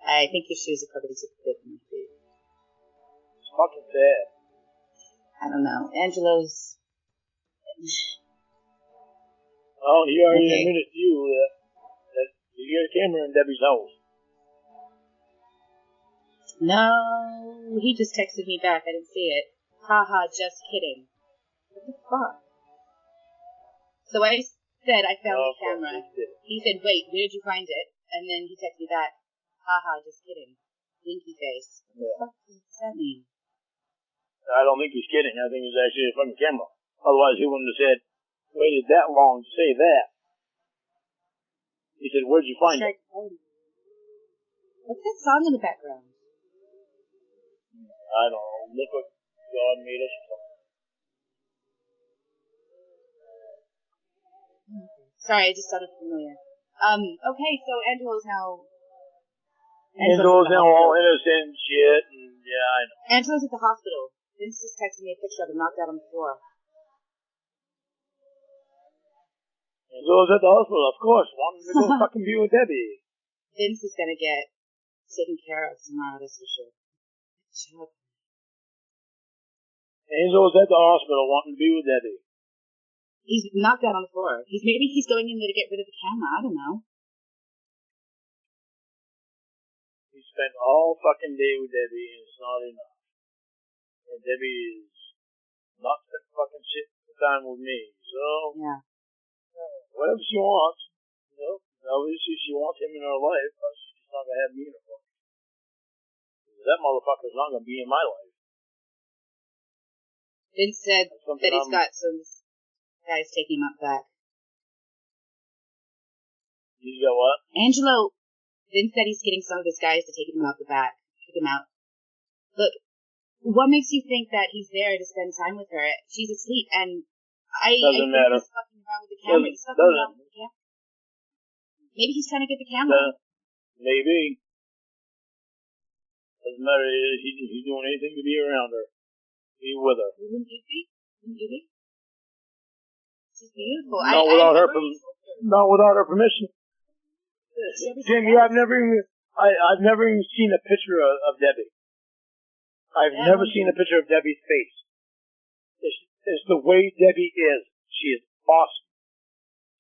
I think your shoes are probably super big for my feet. It's fucking sad. I don't know. Angelo's. Oh, he already admitted to you that you got a camera in Debbie's house. No, he just texted me back. I didn't see it. Haha, just kidding. What the fuck? So I said I found the camera. He said, wait, where did you find it? And then he texted me back, haha, just kidding. Winky face. What the fuck does that mean? I don't think he's kidding. I think it's actually a fucking camera. Otherwise, he wouldn't have waited that long to say that. He said, where'd you find it? What's that song in the background? I don't know. Look what God made us or something. Sorry, I just sounded familiar. Okay, so Angelo's now all innocent and shit, and yeah, I know. Angelo's at the hospital. Vince just texted me a picture of him knocked out on the floor. Angelo's at the hospital, of course. Wanting to go fucking be with Debbie. Vince is gonna get taken care of tomorrow, that's for sure. Shut up. Angelo's at the hospital wanting to be with Debbie. He's knocked out on the floor. Maybe he's going in there to get rid of the camera. I don't know. He spent all fucking day with Debbie, and it's not enough. And Debbie is not spent fucking shit time with me. So, yeah, whatever she wants. You know, obviously she wants him in her life, but she's just not gonna have me in her life. That motherfucker's not gonna be in my life. Vince said that he's got some guys taking him out back. He's got what? Angelo, Vince said he's getting some of his guys to take him out the back, kick him out. Look, what makes you think that he's there to spend time with her? She's asleep, and I think matter. he's fucking around with the camera. He's fucking around with the camera. Maybe he's trying to get the camera. Maybe. Doesn't matter. He's doing anything to be around her. He with her. Wouldn't you be? Wouldn't you be? She's beautiful. Not without her permission. Jamie, I've never even seen a picture of Debbie. I've never seen a picture of Debbie's face. It's the way Debbie is. She is awesome.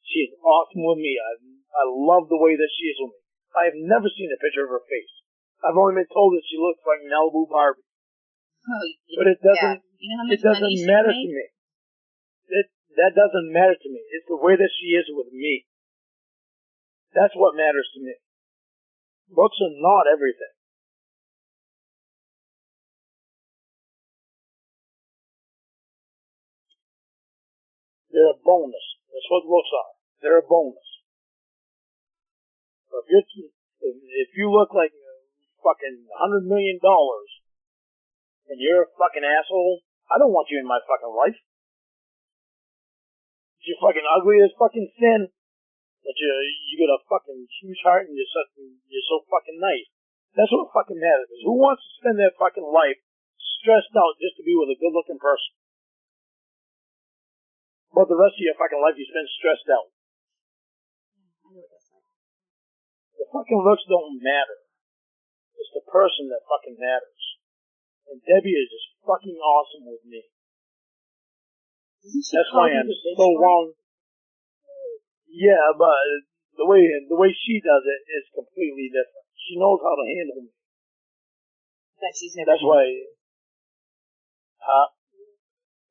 She is awesome with me. I love the way that she is with me. I have never seen a picture of her face. I've only been told that she looks like Malibu Barbie. Oh, but it doesn't. Yeah. You know how much it doesn't matter to me. That doesn't matter to me. It's the way that she is with me. That's what matters to me. Looks are not everything. They're a bonus. That's what looks are. They're a bonus. But if you look like fucking $100 million and you're a fucking asshole, I don't want you in my fucking life. You're fucking ugly as fucking sin, but you got a fucking huge heart and you're so fucking nice. That's what fucking matters. Who wants to spend their fucking life stressed out just to be with a good looking person? But the rest of your fucking life you spend stressed out. I know what that's like. The fucking looks don't matter. It's the person that fucking matters. And Debbie is just fucking awesome with me. That's why I'm so wrong. Yeah, but the way she does it is completely different. She knows how to handle me. That she's never. That's why.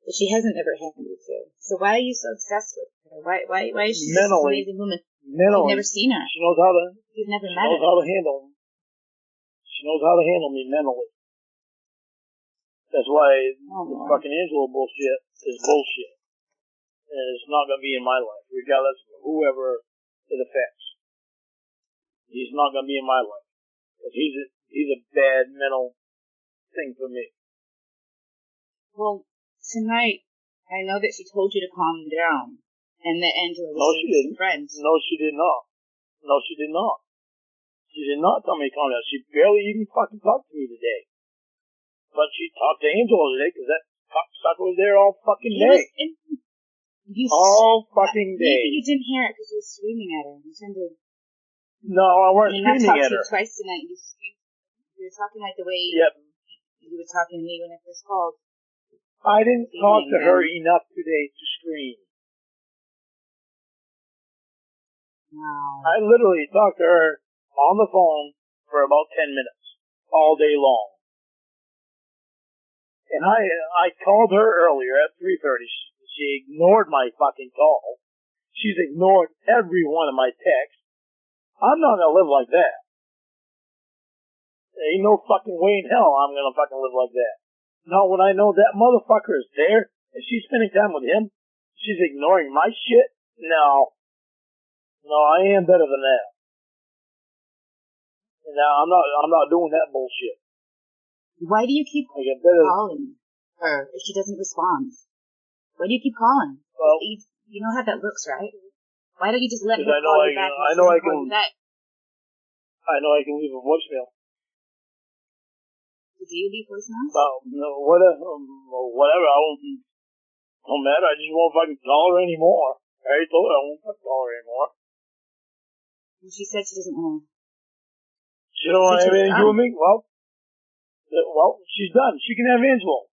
But she hasn't ever handled you. So why are you so obsessed with her? Why is she mentally, this amazing woman? Mentally, you've never seen her. She knows how to. You've never met her. She knows how to handle. She knows how to handle me mentally. That's why the fucking Angelo bullshit is bullshit. And it's not going to be in my life, regardless of whoever it affects. He's not going to be in my life. Because he's a bad mental thing for me. Well, tonight, I know that she told you to calm down. And that Angelo was with friends. No, she did not. No, she did not. She did not tell me to calm down. She barely even fucking talked to me today. But she talked to Angelo today because that cocksucker was there all fucking day. All fucking day. Maybe you didn't hear it because you were screaming at her. You turned to. No, I wasn't screaming at her. I twice tonight. You were talking like the way you were talking to me when I first called. I didn't talk to her enough today to scream. Wow. I literally talked to her on the phone for about 10 minutes, all day long. And I called her earlier at 3:30. She ignored my fucking call. She's ignored every one of my texts. I'm not gonna live like that. There ain't no fucking way in hell I'm gonna fucking live like that. Not when I know that motherfucker is there and she's spending time with him. She's ignoring my shit. No, I am better than that. And I'm not doing that bullshit. Why do you keep calling her if she doesn't respond? Why do you keep calling? Well, you know how that looks, right? Why don't you just let her call you back? I know I can leave a voicemail. Do you leave voicemails? Well, no, whatever. I don't matter. I just won't fucking call her anymore. I already told her I won't fucking call her anymore. Well, she said she doesn't want to. She don't want to have anything to do with me? Well, she's done. She can have Angelo.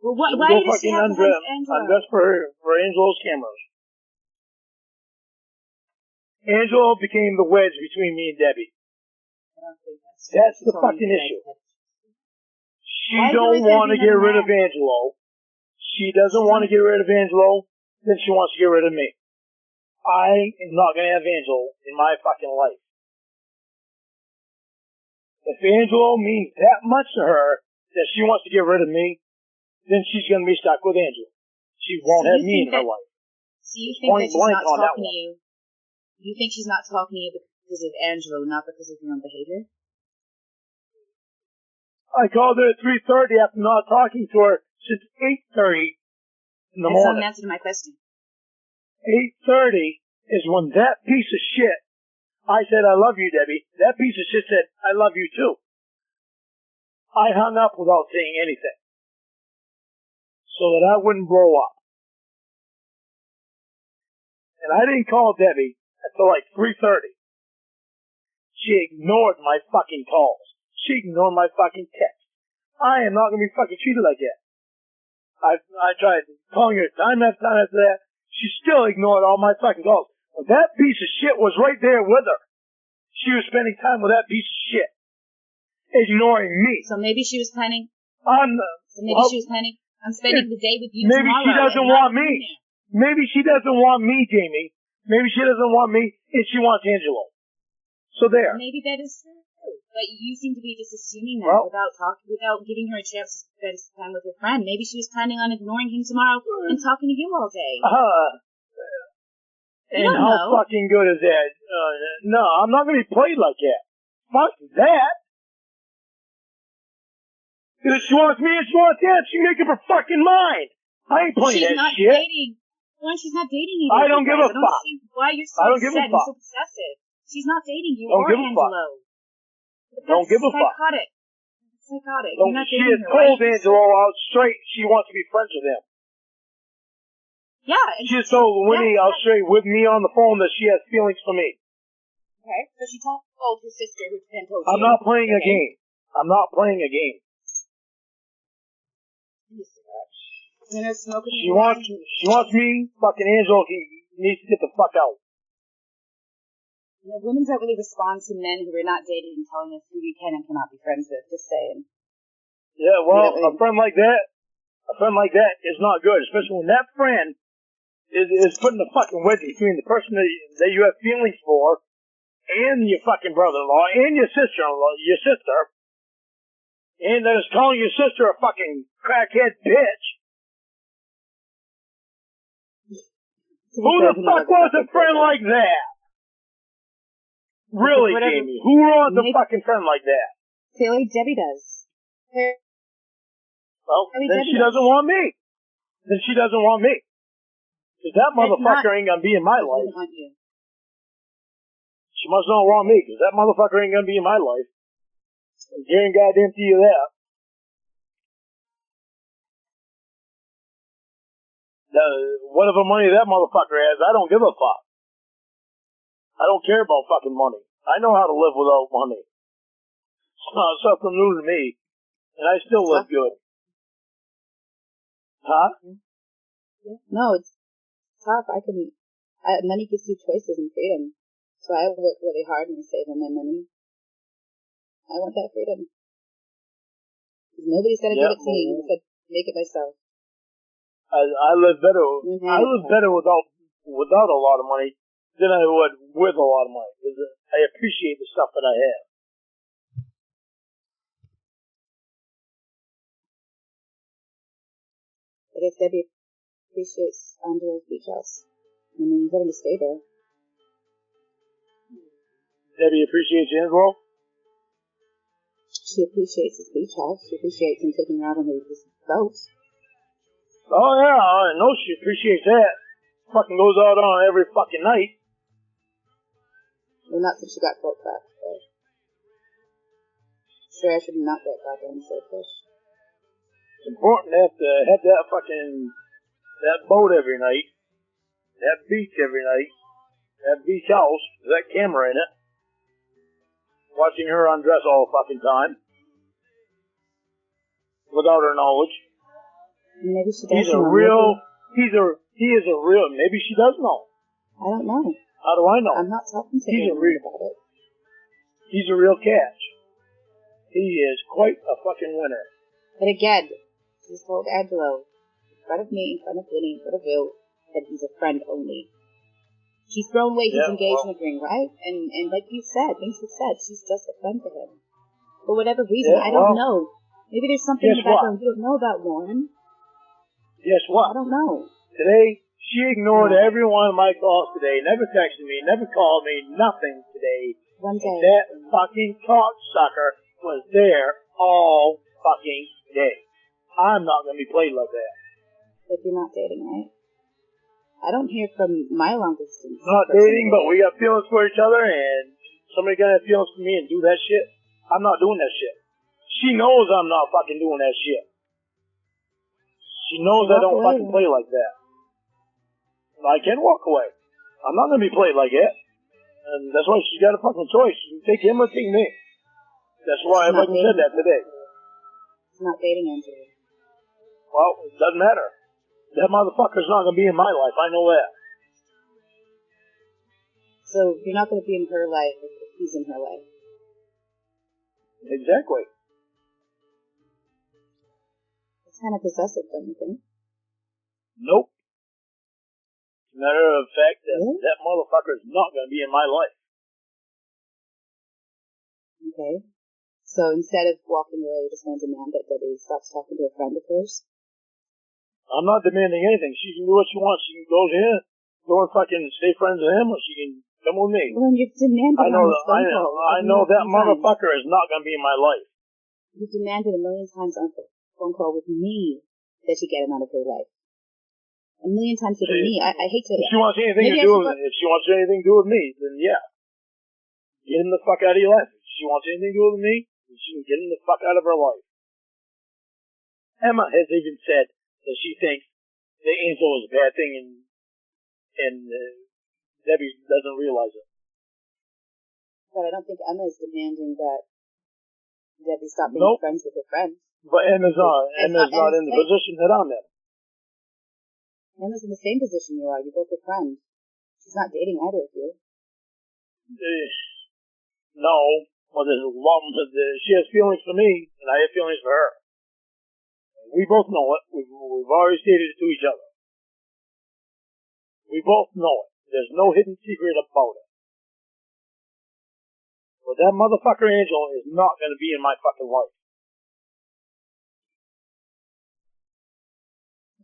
Well, why does she have to have Angelo? Undress for Angelo's cameras. Angelo became the wedge between me and Debbie. I don't think that's the fucking issue. She don't want to get rid of Angelo. She doesn't want to get rid of Angelo. Then she wants to get rid of me. I am not going to have Angelo in my fucking life. If Angelo means that much to her that she wants to get rid of me, then she's going to be stuck with Angelo. She won't have me in her life. So you think that she's not talking to you? You think she's not talking to you because of Angelo, not because of your own behavior? I called her at 3:30 after not talking to her since 8:30 in the morning. That's not an answer to my question. 8:30 is when that piece of shit, I said, I love you, Debbie. That piece of shit said, I love you too. I hung up without saying anything. so that I wouldn't blow up. And I didn't call Debbie until like 3:30. She ignored my fucking calls. She ignored my fucking texts. I am not going to be fucking treated like that. I tried calling her time after time after that. She still ignored all my fucking calls. But that piece of shit was right there with her. She was spending time with that piece of shit. Ignoring me. So maybe she was planning. She was planning on spending the day with you maybe tomorrow. She doesn't want me. Maybe she doesn't want me, Jamie. Maybe she doesn't want me, and she wants Angelo. So there. Maybe that is true. But you seem to be just assuming that without giving her a chance to spend time with her friend. Maybe she was planning on ignoring him tomorrow and talking to you all day. And how fucking good is that? No, I'm not going to be played like that. Fuck that. If she wants me and she wants that, she make up her fucking mind. I ain't playing that shit. Dating. Well, she's not dating you. I don't give a fuck. Why you're so upset and so possessive. She's not dating you or Angelo. Don't give a fuck. Psychotic. You're not dating her. She has told Angelo out straight she wants to be friends with him. Yeah. She has told Winnie out straight with me on the phone that she has feelings for me. Okay. So she told her sister who then told you. I'm not playing a game. I'm not playing a game. She wants me, fucking Angelo needs to get the fuck out. You know, women don't really respond to men who are not dating and telling us who we can and cannot be friends with, just saying. Yeah, well, a friend like that is not good, especially when that friend is putting a fucking wedge between the person that you have feelings for and your fucking brother-in-law and your sister-in-law, and that is calling your sister a fucking crackhead bitch. Who the fuck wants a friend like that? Really, Jamie? Who wants a fucking friend like that? Clearly, Debbie does. Well, then she doesn't want me. Then she doesn't want me. Because that motherfucker ain't gonna be in my life. She must not want me, because that motherfucker ain't gonna be in my life. I'm guaranteed goddamn to you that. Whatever money that motherfucker has, I don't give a fuck. I don't care about fucking money. I know how to live without money. It's not something new to me. And I still live good. Huh? No, it's tough. Money gives you choices and freedom. So I work really hard and save on my money. I want that freedom. Nobody's gonna give it to me. I said, make it myself. I live better. I live better without a lot of money than I would with a lot of money. Because I appreciate the stuff that I have. I guess Debbie appreciates Angelo's beach house. I mean, he's letting us stay there. Debbie appreciates Angelo? She appreciates his beach house. She appreciates him taking her out on his boat. Oh yeah, I know she appreciates that. Fucking goes out on every fucking night. Well, not since she got broke back, but sure I should not get goddamn swordfish. It's important to have that boat every night, that beach every night, that beach house, with that camera in it, watching her undress all the fucking time, without her knowledge. Maybe she does He is a real, maybe she does know. I don't know. How do I know? I'm not talking to him about it. He's a real catch. He is quite a fucking winner. But again, she's told Angelo, in front of me, in front of Winnie, in front of Will, that he's a friend only. She's thrown away his engagement ring, right? And like you said, she's just a friend to him. For whatever reason, I don't know. Maybe there's something in the background you don't know about Lorne. Guess what? I don't know. Today, she ignored every one of my calls today, never texted me, never called me, nothing today. One day. That fucking cocksucker was there all fucking day. I'm not going to be played like that. But you're not dating, right? I don't hear from my long distance. Not dating, but we got feelings for each other, and somebody got to have feelings for me and do that shit. I'm not doing that shit. She knows I'm not fucking doing that shit. She knows I don't fucking play like that. I can walk away. I'm not going to be played like that. And that's why she's got a fucking choice. She can take him or take me. That's why I fucking said that today. She's not dating Angelo. Well, it doesn't matter. That motherfucker's not going to be in my life. I know that. So you're not going to be in her life if he's in her life. Exactly. It's kind of possessive, don't you think? Nope. As a matter of fact, Really? that motherfucker is not going to be in my life. Okay. So instead of walking away, you're just going to demand that Debbie stops talking to a friend of hers? I'm not demanding anything. She can do what she wants. She can go here, go and fucking stay friends with him, or she can come with me. Well, you've demanded I know, on this phone call. I know that motherfucker is not going to be in my life. You've demanded a million times on a phone call with me that you get him out of her life. A million times with me. I hate to... If she wants anything to do with if she wants anything to do with me, then yeah. Get him the fuck out of your life. If she wants anything to do with me, then she can get him the fuck out of her life. Emma has even said that she thinks that Angel is a bad thing and Debbie doesn't realize it. But I don't think Emma is demanding that Debbie stop being friends with her friends. But Emma's not in the position that I'm in. Emma's in the same position you are. You're both her friends. She's not dating either of you. No. Well, she has feelings for me, and I have feelings for her. We both know it. We've already stated it to each other. We both know it. There's no hidden secret about it. But that motherfucker Angel is not going to be in my fucking life.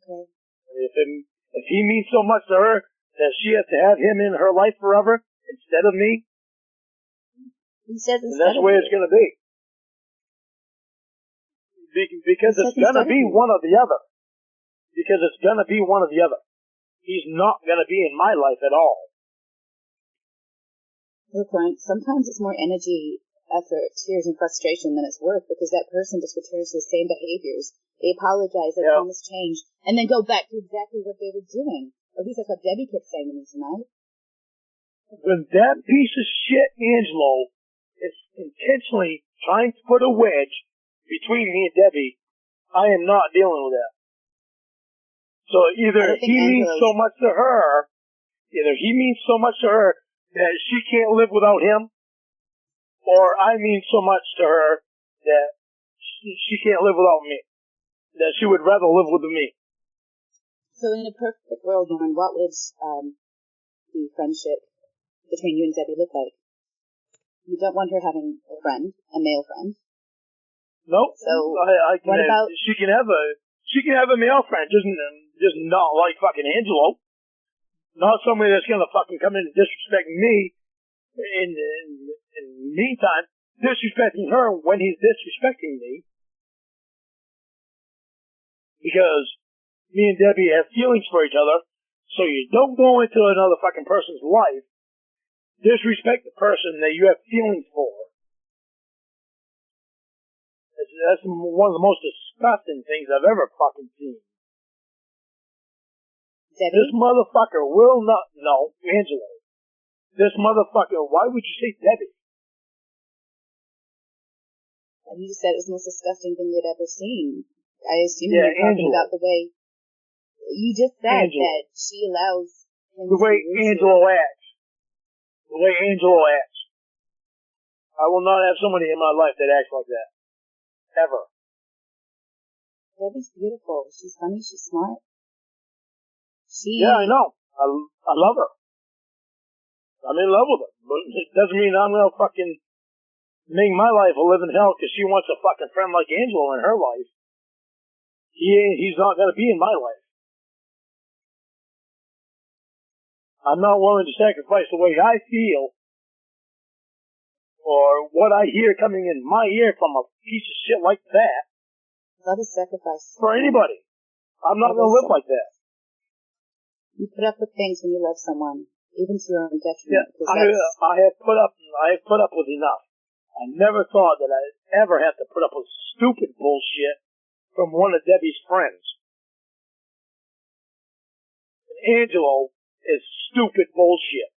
Okay. If he means so much to her that she has to have him in her life forever instead of me, he says then that's the way it's going to be. Because it's going to be one or the other. Because it's going to be one or the other. He's not going to be in my life at all. Look, Lorne, sometimes it's more energy, effort, tears, and frustration than it's worth because that person just returns to the same behaviors. They apologize, they promise change, and then go back to exactly what they were doing. At least that's what Debbie kept saying to me tonight. When that piece of shit, Angelo, is intentionally trying to put a wedge between me and Debbie, I am not dealing with that. So either he means so much to her that she can't live without him, or I mean so much to her that she can't live without me. That she would rather live with me. So in a perfect world, Lorne, what would the friendship between you and Debbie look like? You don't want her having a friend, a male friend. Nope. So what about... She can have a male friend, just not like fucking Angelo. Not somebody that's gonna fucking come in and disrespect me in the meantime, disrespecting her when he's disrespecting me. Because me and Debbie have feelings for each other, so you don't go into another fucking person's life, disrespect the person that you have feelings for. That's one of the most disgusting things I've ever fucking seen. Debbie? This motherfucker will not... No, Angelo. This motherfucker... Why would you say Debbie? You just said it was the most disgusting thing you'd ever seen. I assume you're talking about the way... You just said that she allows him the way Angelo acts. The way Angelo acts. I will not have somebody in my life that acts like that. Ever. Debbie's beautiful. She's funny. She's smart. Yeah, I know. I love her. I'm in love with her. But it doesn't mean I'm going to fucking make my life a living hell because she wants a fucking friend like Angelo in her life. He's not going to be in my life. I'm not willing to sacrifice the way I feel or what I hear coming in my ear from a piece of shit like that. Love is sacrifice. For anybody. I'm not going to live like that. You put up with things when you love someone, even to your own detriment. Yeah, I have put up with enough. I never thought that I'd ever have to put up with stupid bullshit from one of Debbie's friends. Angelo is stupid bullshit.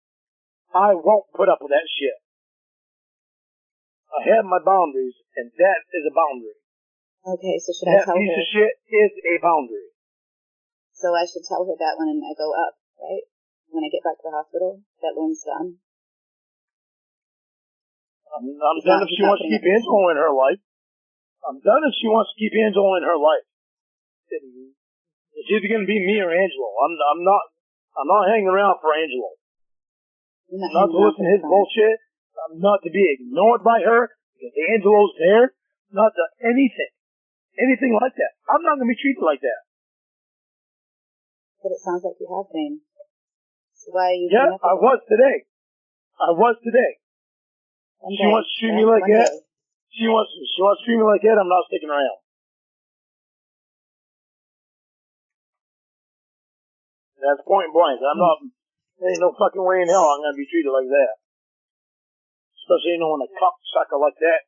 I won't put up with that shit. I have my boundaries, and that is a boundary. Okay, so should I tell her? That piece of shit is a boundary. So I should tell her that when I go up, right? When I get back to the hospital, that Lorne's done. I'm done if she wants to keep Angelo in her life. I'm done if she wants to keep Angelo in her life. It's either going to be me or Angelo. I'm not hanging around for Angelo. I'm not to listen to his bullshit. I'm not to be ignored by her because Angelo's there. Not to anything like that. I'm not going to be treated like that. But it sounds like you have been. So why are you? Yeah, I was today. She wants to treat me like that. She wants to treat me like that. I'm not sticking around. That's point blank. There ain't no fucking way in hell I'm going to be treated like that. Especially when a cocksucker like that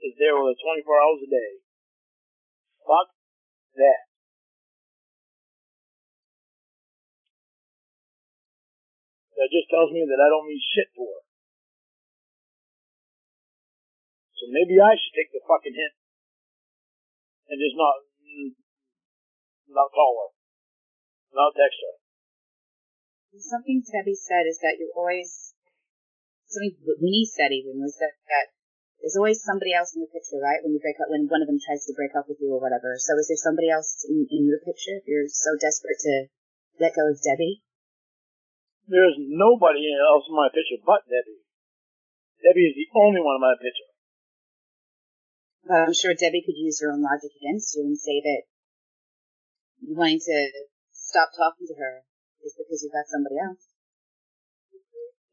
is there with us 24 hours a day. Fuck that. That just tells me that I don't mean shit to her. So maybe I should take the fucking hint and just not call her, not text her. Something Debbie said is that you're always, something Winnie said even was that there's always somebody else in the picture, right? When you break up, when one of them tries to break up with you or whatever. So is there somebody else in your picture if you're so desperate to let go of Debbie? There's nobody else in my picture but Debbie. Debbie is the only one in my picture. But I'm sure Debbie could use her own logic against you and say that you wanting to stop talking to her is because you've got somebody else.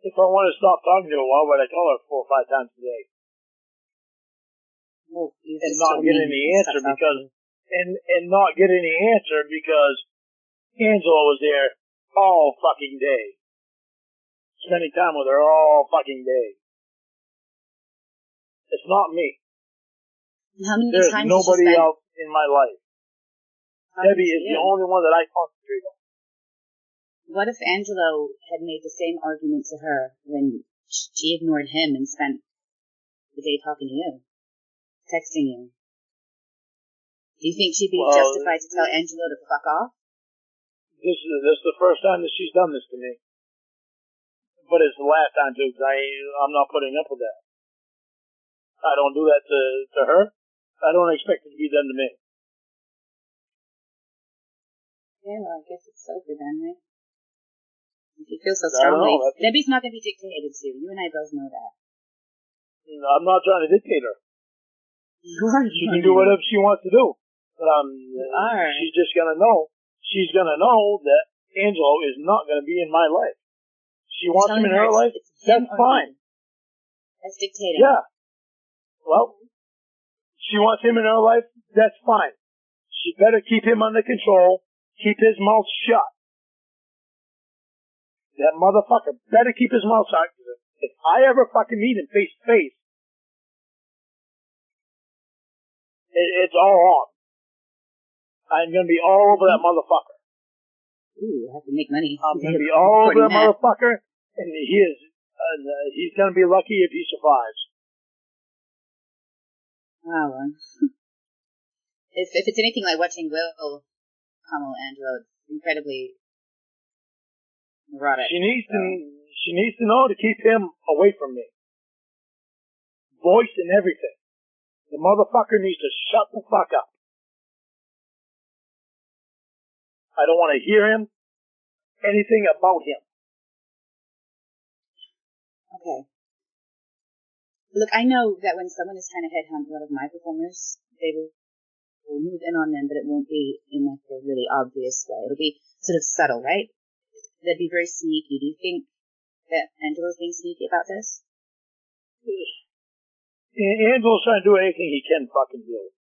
If I want to stop talking to her, why would I call her 4 or 5 times a day? Well, and not get any answer because Angelo was there all fucking day. Spending time with her all fucking day. It's not me. There's nobody else in my life. Debbie is the only one that I concentrate on. What if Angelo had made the same argument to her when she ignored him and spent the day talking to you, texting you? Do you think she'd be justified to tell Angelo to fuck off? This is the first time that she's done this to me. But it's the last time too, because I'm not putting up with that. I don't do that to her. I don't expect it to be done to me. Yeah, well, I guess it's over then, right? If you feel so strongly, Debbie's not going to be dictated to. You and I both know that. No, I'm not trying to dictate her. You are. She can do whatever she wants to do. But you are. She's just going to know. She's going to know that Angelo is not going to be in my life. She wants him in her life. That's fine. That's dictating. Yeah. Well, she wants him in her life. That's fine. She better keep him under control. Keep his mouth shut. That motherfucker better keep his mouth shut. If I ever fucking meet him face to face, it's all on. I'm going to be all over that motherfucker. Ooh, I have to make money. I'm going to be all over that motherfucker, and he's going to be lucky if he survives. Wow. If it's anything like watching Will pummel Angelo, it's incredibly neurotic. She needs to know to keep him away from me. Voice and everything. The motherfucker needs to shut the fuck up. I don't want to hear him. Anything about him. Okay. Look, I know that when someone is trying to headhunt one of my performers, they will move in on them, but it won't be in like a really obvious way. It'll be sort of subtle, right? That'd be very sneaky. Do you think that Angelo's being sneaky about this? Angelo's trying to do anything he can fucking do.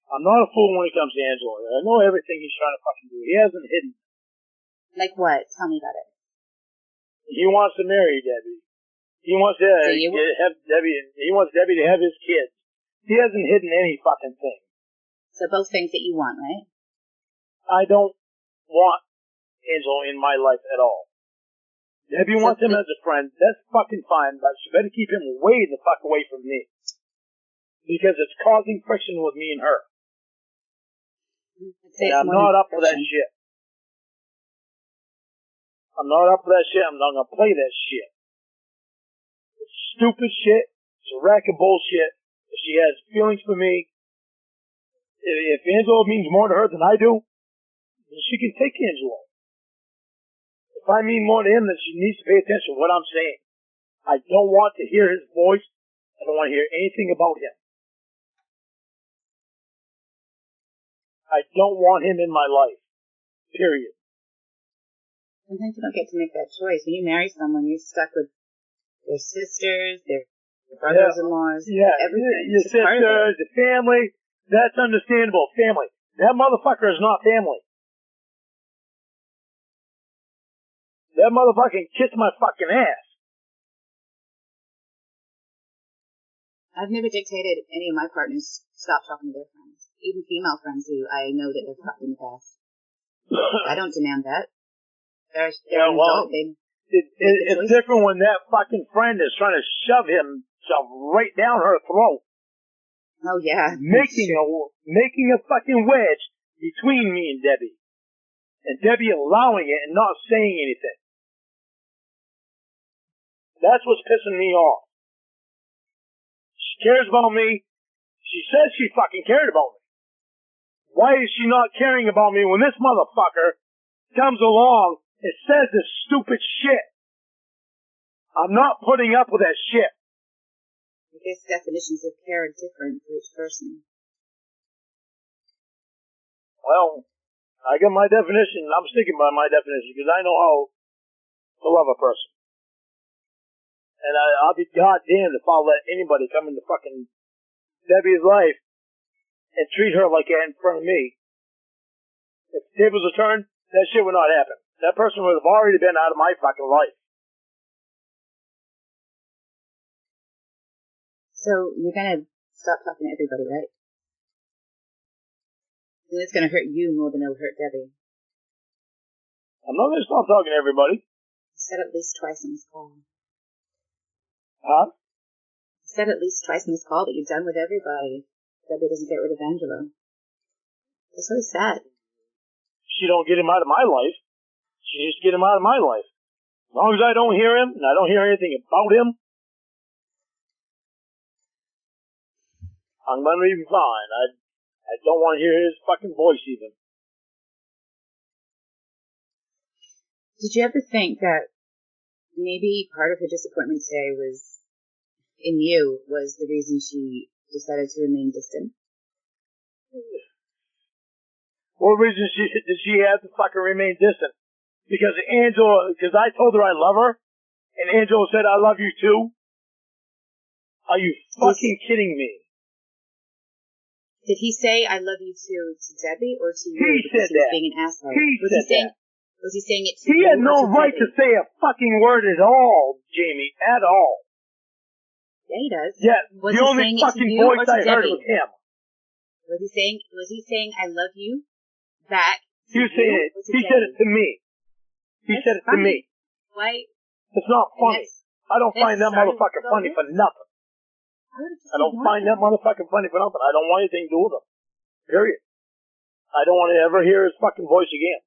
I'm not a fool when it comes to Angelo. I know everything he's trying to fucking do. He hasn't hidden. Like what? Tell me about it. He wants to marry Debbie. He wants to have Debbie. He wants Debbie to have his kids. He hasn't hidden any fucking thing. So both things that you want, right? I don't want Angelo in my life at all. Debbie wants him as a friend. That's fucking fine, but she better keep him way the fuck away from me. Because it's causing friction with me and her. And I'm not up for that shit. I'm not up for that shit. I'm not gonna play that shit. It's stupid shit. It's a rack of bullshit. If she has feelings for me, if Angelo means more to her than I do, then she can take Angelo. If I mean more to him, then she needs to pay attention to what I'm saying. I don't want to hear his voice. I don't want to hear anything about him. I don't want him in my life. Period. Sometimes you don't get to make that choice. When you marry someone, you're stuck with their sisters, their brothers-in-laws, everything. Your sisters, the family. That's understandable. Family. That motherfucker is not family. That motherfucker can kiss my fucking ass. I've never dictated any of my partners stop talking to their friends. Even female friends who I know that they've fucked in the past. I don't demand that. They're an adult. It's different when that fucking friend is trying to shove himself right down her throat. Oh, yeah. Making a fucking wedge between me and Debbie. And Debbie allowing it and not saying anything. That's what's pissing me off. She cares about me. She says she fucking cared about me. Why is she not caring about me when this motherfucker comes along and says this stupid shit? I'm not putting up with that shit. I guess definitions of care are different for each person. Well, I got my definition. I'm sticking by my definition because I know how to love a person. And I'll be goddamned if I'll let anybody come into fucking Debbie's life and treat her like that in front of me. If the tables are turned, that shit would not happen. That person would have already been out of my fucking life. So you're gonna stop talking to everybody, right? And it's gonna hurt you more than it'll hurt Debbie. I'm not gonna stop talking to everybody. You said at least twice on this call. Huh? You said at least twice in this call that you're done with everybody. Debbie doesn't get rid of Angelo. That's really sad. She don't get him out of my life. She just get him out of my life. As long as I don't hear him and I don't hear anything about him, I'm gonna be fine. I don't want to hear his fucking voice even. Did you ever think that maybe part of her disappointment today was in you was the reason she decided to remain distant? What reason did she have to fucking remain distant? Because I told her I love her, and Angelo said I love you too? Are you fucking kidding me? Did he say I love you to Debbie or to you? He said that. Being an asshole. Was he saying it to you? He had no right Debbie? To say a fucking word at all, Jamie, at all. Yeah, he does. Yeah, the only fucking voice I heard was him. Was he saying I love you back? He said it to me. He said it to me. Why? It's not funny. I don't find that motherfucker funny for nothing. I don't find that motherfucker funny for nothing. I don't want anything to do with him. Period. I don't want to ever hear his fucking voice again.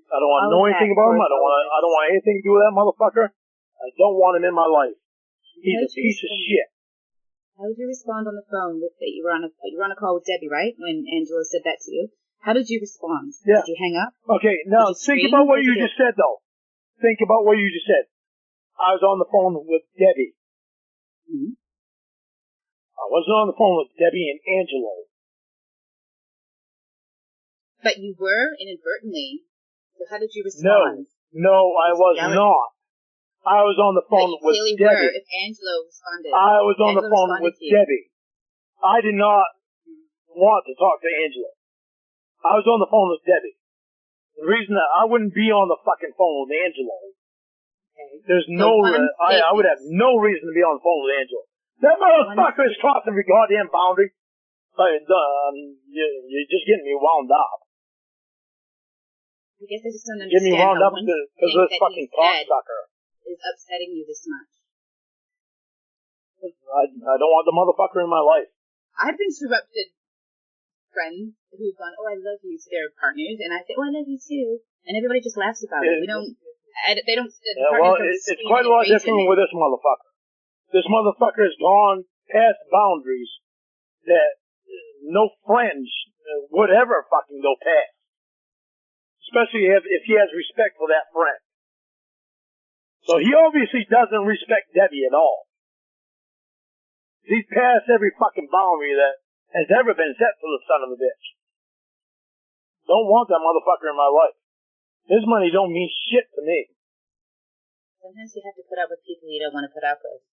I don't want to know anything about him. I don't want anything to do with that motherfucker. I don't want him in my life. He's a piece of shit. How did you respond on the phone with that you were on a call with Debbie, right? When Angelo said that to you. How did you respond? Yeah. Did you hang up? Okay, now think about what you just said though. Think about what you just said. I was on the phone with Debbie. Mm-hmm. I wasn't on the phone with Debbie and Angelo. But you were inadvertently. So how did you respond? No, I was not. I was on the phone with Debbie. Were if Angelo responded. I was on the phone with Debbie. I did not want to talk to Angelo. I was on the phone with Debbie. The reason that I wouldn't be on the fucking phone with Angelo. Okay. There's I would have no reason to be on the phone with Angelo. That motherfucker is crossing every goddamn boundary. You're just getting me wound up. I guess I just don't Get me understand wound how up one because thing of this that fucking he said cocksucker. is upsetting you this much. I don't want the motherfucker in my life. I've interrupted friends who've gone, "Oh, I love you" to their partners, and I say, "Oh, I love you too," and everybody just laughs about it. We don't. They don't. The partners don't. It's quite a lot different with this motherfucker. This motherfucker has gone past boundaries that no friends would ever fucking go past. Especially if he has respect for that friend. So he obviously doesn't respect Debbie at all. He's passed every fucking boundary that has ever been set for the son of a bitch. Don't want that motherfucker in my life. His money don't mean shit to me. Sometimes you have to put up with people you don't want to put up with.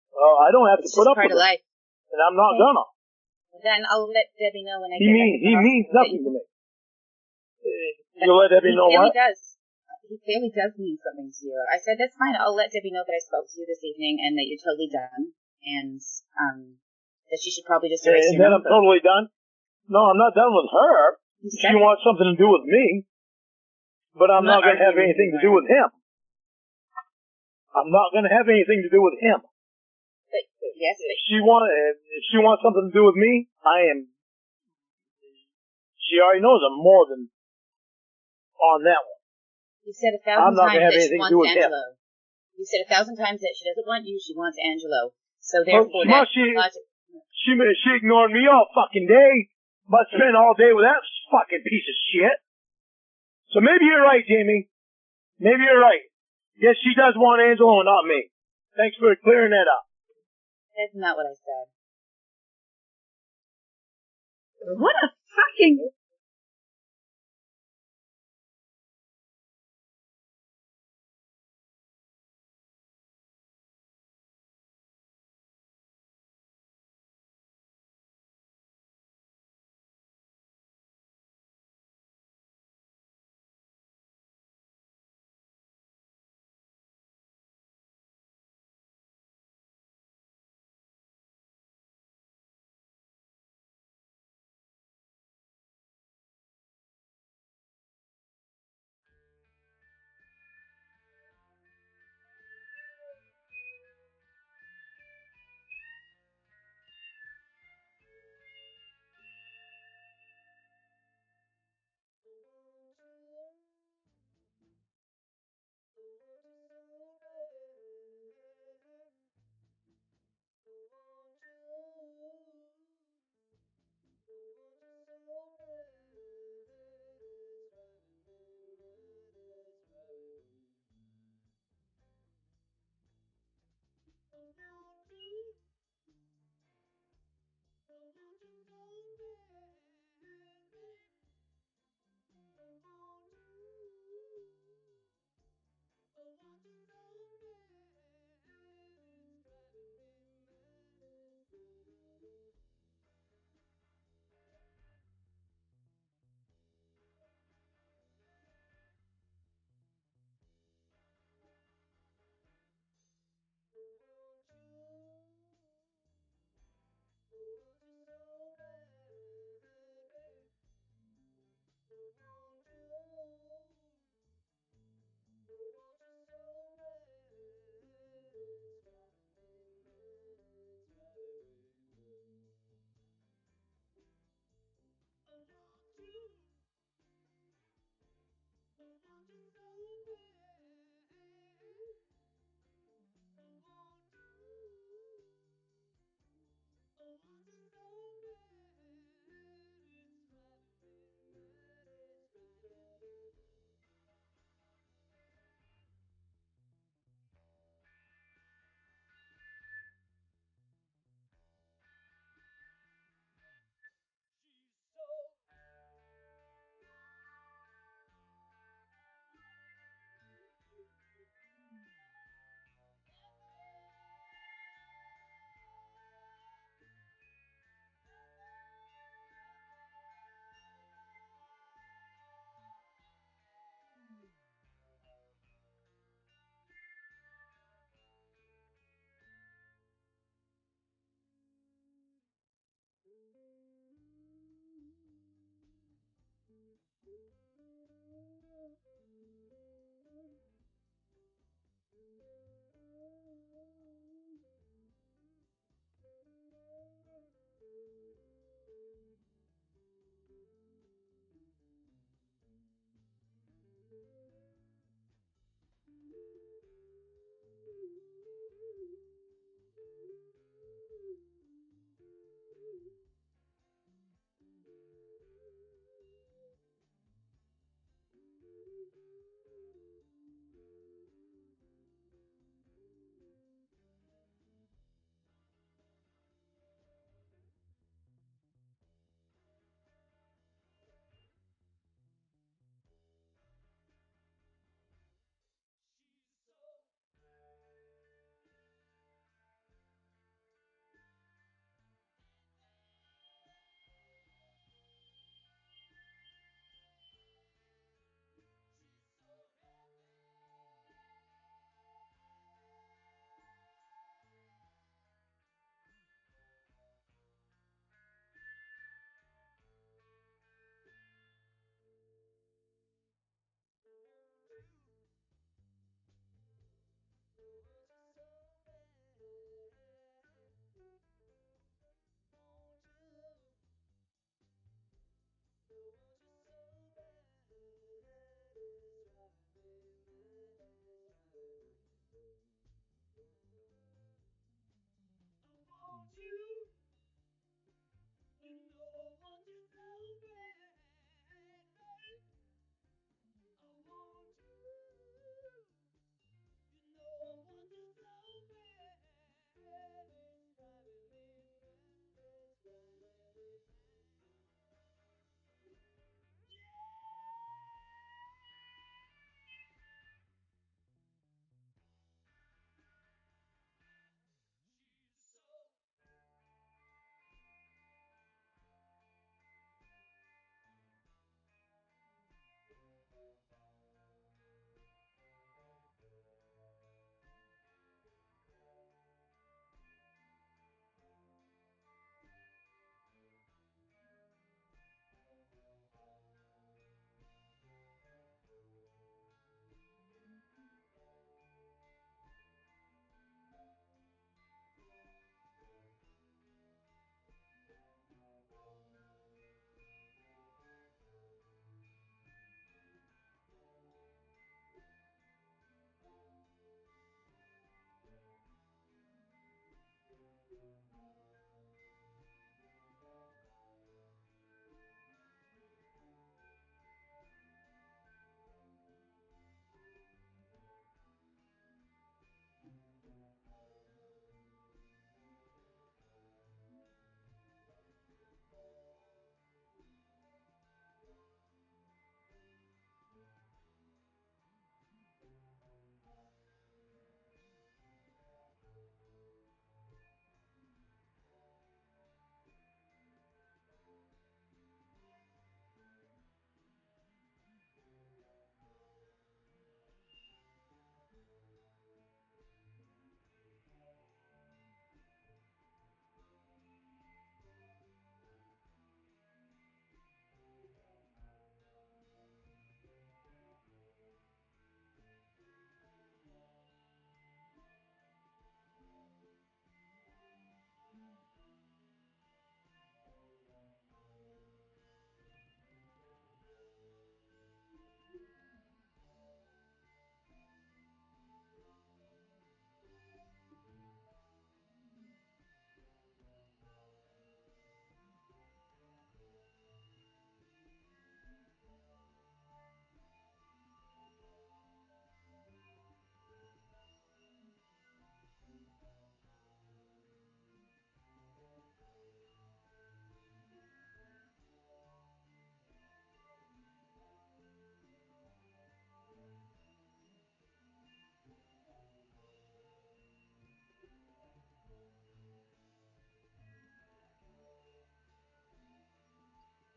Well, I don't have to put up with it. It's part of life. And I'm not gonna. Well, then I'll let Debbie know when I get back. He means nothing to me. You'll let Debbie know what? He clearly does mean something to you. I said, that's fine. I'll let Debbie know that I spoke to you this evening and that you're totally done. And that she should probably just erase your number. And then I'm totally done? No, I'm not done with her. She wants something to do with me. But I'm not going to have anything to do with him. I'm not going to have anything to do with him. But, yes. If she wants something to do with me, I am. She already knows I'm more than on that one. You said 1,000 times that she wants Angelo. You said 1,000 times that she doesn't want you, she wants Angelo. So therefore, she ignored me all fucking day, but spent all day with that fucking piece of shit. So maybe you're right, Jamie. Maybe you're right. Yes, she does want Angelo and not me. Thanks for clearing that up. That's not what I said. What a fucking...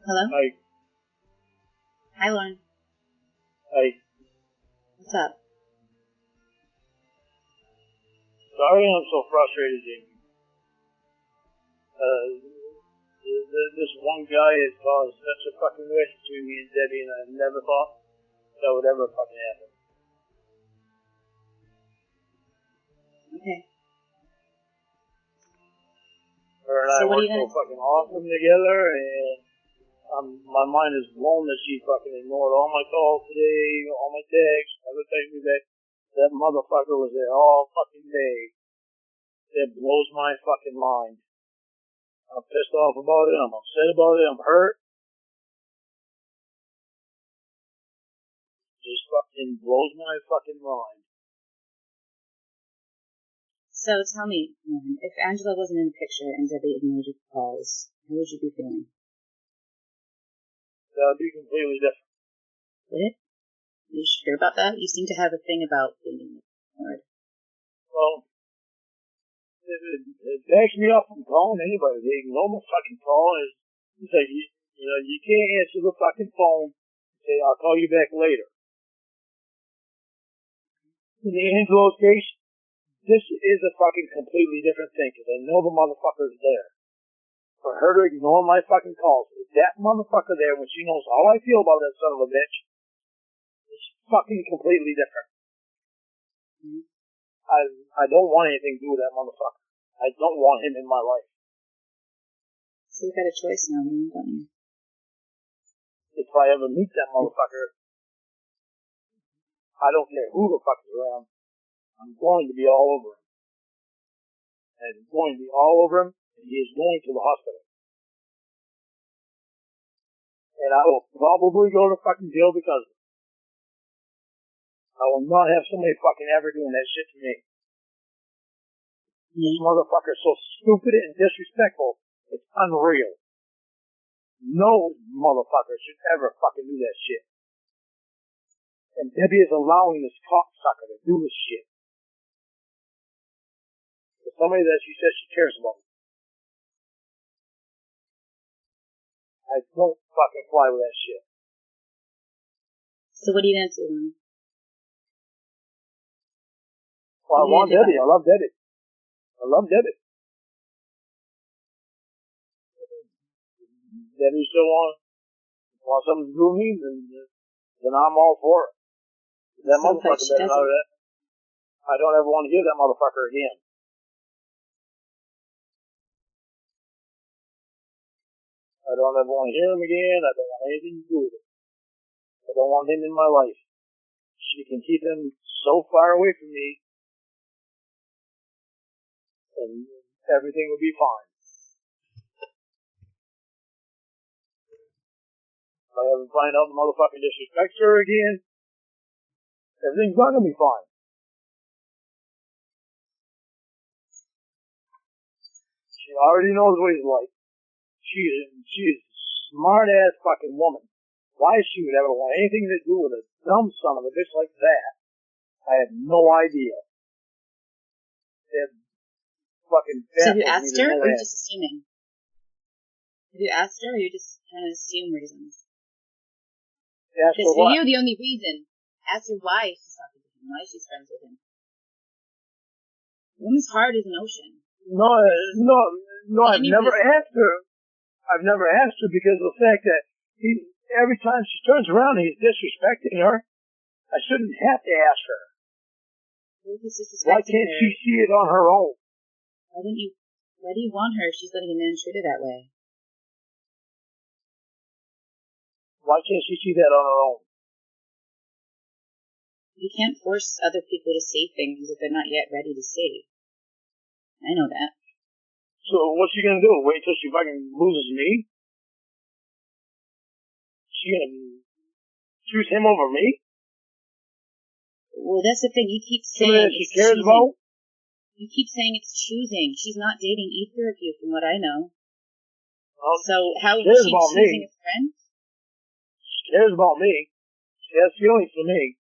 Hello? Hi. Hi, Lorne. Hi. What's up? Sorry I'm so frustrated, Jamie. This one guy has caused such a fucking wedge between me and Debbie, and I never thought that would ever fucking happen. Okay. Her and I worked so fucking awesome together, and my mind is blown that she fucking ignored all my calls today, all my texts, never texted me back. That motherfucker was there all fucking day. It blows my fucking mind. I'm pissed off about it, I'm upset about it, I'm hurt. Just fucking blows my fucking mind. So tell me, if Angelo wasn't in the picture and Debbie ignored your calls, how would you be feeling? That would be completely different. Would it? Are you sure about that? You seem to have a thing about being ignored. Well, it backs me up from calling anybody. They ignore my fucking call. It's like, you can't answer the fucking phone and say, I'll call you back later. In the Angelo case, this is a fucking completely different thing, because I know the motherfucker's there. For her to ignore my fucking calls, is that motherfucker there when she knows how I feel about that son of a bitch? It's fucking completely different. Mm-hmm. I don't want anything to do with that motherfucker. I don't want him in my life. So you've got a choice now, don't you? If I ever meet that motherfucker, I don't care who the fuck is around, I'm going to be all over him. And I'm going to be all over him He is going to the hospital. And I will probably go to fucking jail because of it. I will not have somebody fucking ever doing that shit to me. This motherfucker is so stupid and disrespectful, it's unreal. No motherfucker should ever fucking do that shit. And Debbie is allowing this cocksucker to do this shit. To somebody that she says she cares about. I don't fucking fly with that shit. So what are you gonna do? Well, I want Debbie. I love Debbie. I love Debbie. Debbie still wants something to do with me, then I'm all for it. That motherfucker better know that. I don't ever want to hear that motherfucker again. I don't ever want to hear him again. I don't want anything to do with it. I don't want him in my life. She can keep him so far away from me, and everything will be fine. If I ever find out the motherfucker disrespects her again, everything's not gonna be fine. She already knows what he's like. She is a smart ass fucking woman. Why she would ever want anything to do with a dumb son of a bitch like that, I have no idea. They're fucking So have you asked her, or are you just assuming? Have you asked her, or you just kind of assume reasons? Because for you, the only reason, ask her why she's talking to him, why she's friends with him. A woman's heart is an ocean. No, I've never asked her. I've never asked her because of the fact that every time she turns around, he's disrespecting her. I shouldn't have to ask her. Why can't she see it on her own? Why do you want her if she's letting a man treat her that way? Why can't she see that on her own? You can't force other people to see things that they're not yet ready to see. I know that. So what's she gonna do? Wait till she fucking loses me? She gonna choose him over me? Well, that's the thing. You keep saying she cares about? You keep saying it's choosing. She's not dating either of you, from what I know. Well, so how is she choosing a friend? She cares about me. She has feelings for me.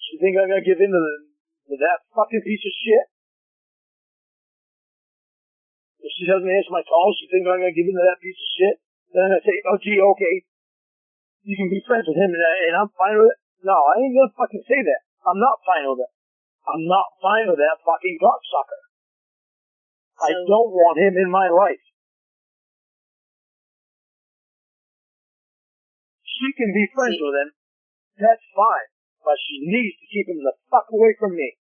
She think I'm gonna give in to that fucking piece of shit? If she doesn't answer my calls, she thinks I'm gonna give in to that piece of shit? Then I say, oh gee, okay, you can be friends with him and I'm fine with it? No, I ain't gonna fucking say that. I'm not fine with it. I'm not fine with that fucking cocksucker. I don't want him in my life. She can be friends with him. That's fine. But she needs to keep him the fuck away from me.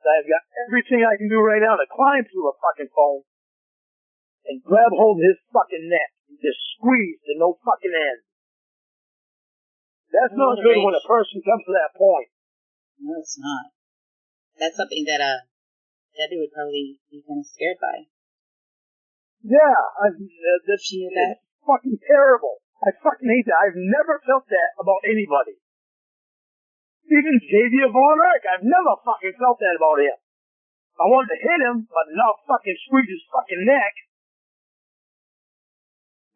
I've got everything I can do right now to climb through a fucking phone and grab hold of his fucking neck and just squeeze to no fucking end. That's not good when a person comes to that point. No, it's not. That's something that Debbie would probably be kind of scared by. Yeah, that's fucking terrible. I fucking hate that. I've never felt that about anybody. Even Xavier Von Erck, I've never fucking felt that about him. I wanted to hit him, but not fucking squeeze his fucking neck.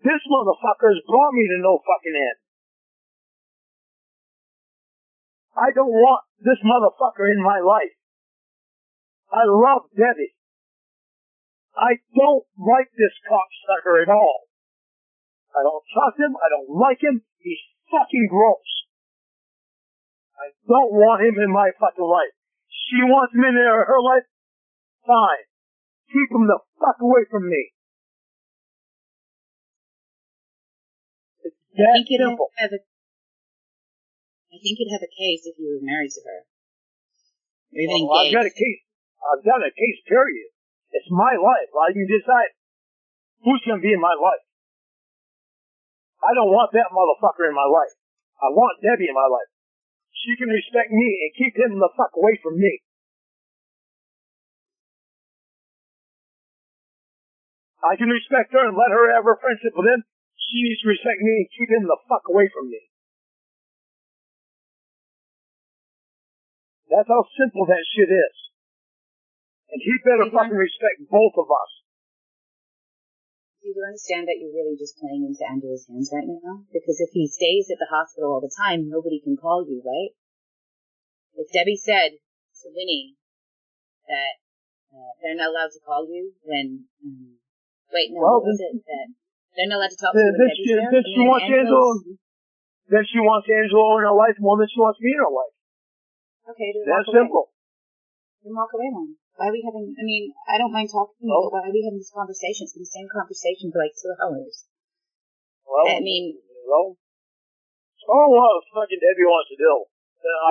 This motherfucker has brought me to no fucking end. I don't want this motherfucker in my life. I love Debbie. I don't like this cocksucker at all. I don't trust him. I don't like him. He's fucking gross. I don't want him in my fucking life. She wants him in her life. Fine. Keep him the fuck away from me. It's that simple. I think you'd have a case if you were married to her. Or even engaged. I've got a case, period. It's my life. I can decide who's going to be in my life. I don't want that motherfucker in my life. I want Debbie in my life. she can respect me and keep him the fuck away from me. I can respect her and let her have her friendship with him. She needs to respect me and keep him the fuck away from me. That's how simple that shit is. And he better fucking respect both of us. Do you understand that you're really just playing into Angelo's hands right now? Because if he stays at the hospital all the time, nobody can call you, right? If Debbie said to Winnie that they're not allowed to call you when... what was it? That they're not allowed to talk to you when Debbie's there? Then she wants Angelo. Then she wants Angelo in her life more than she wants me in her life. Okay, that's simple. Then walk away, Mom. Why are we having, I don't mind talking to you, but why are we having this conversation? It's been the same conversation for like 2 hours. Well, what fucking Debbie wants to do.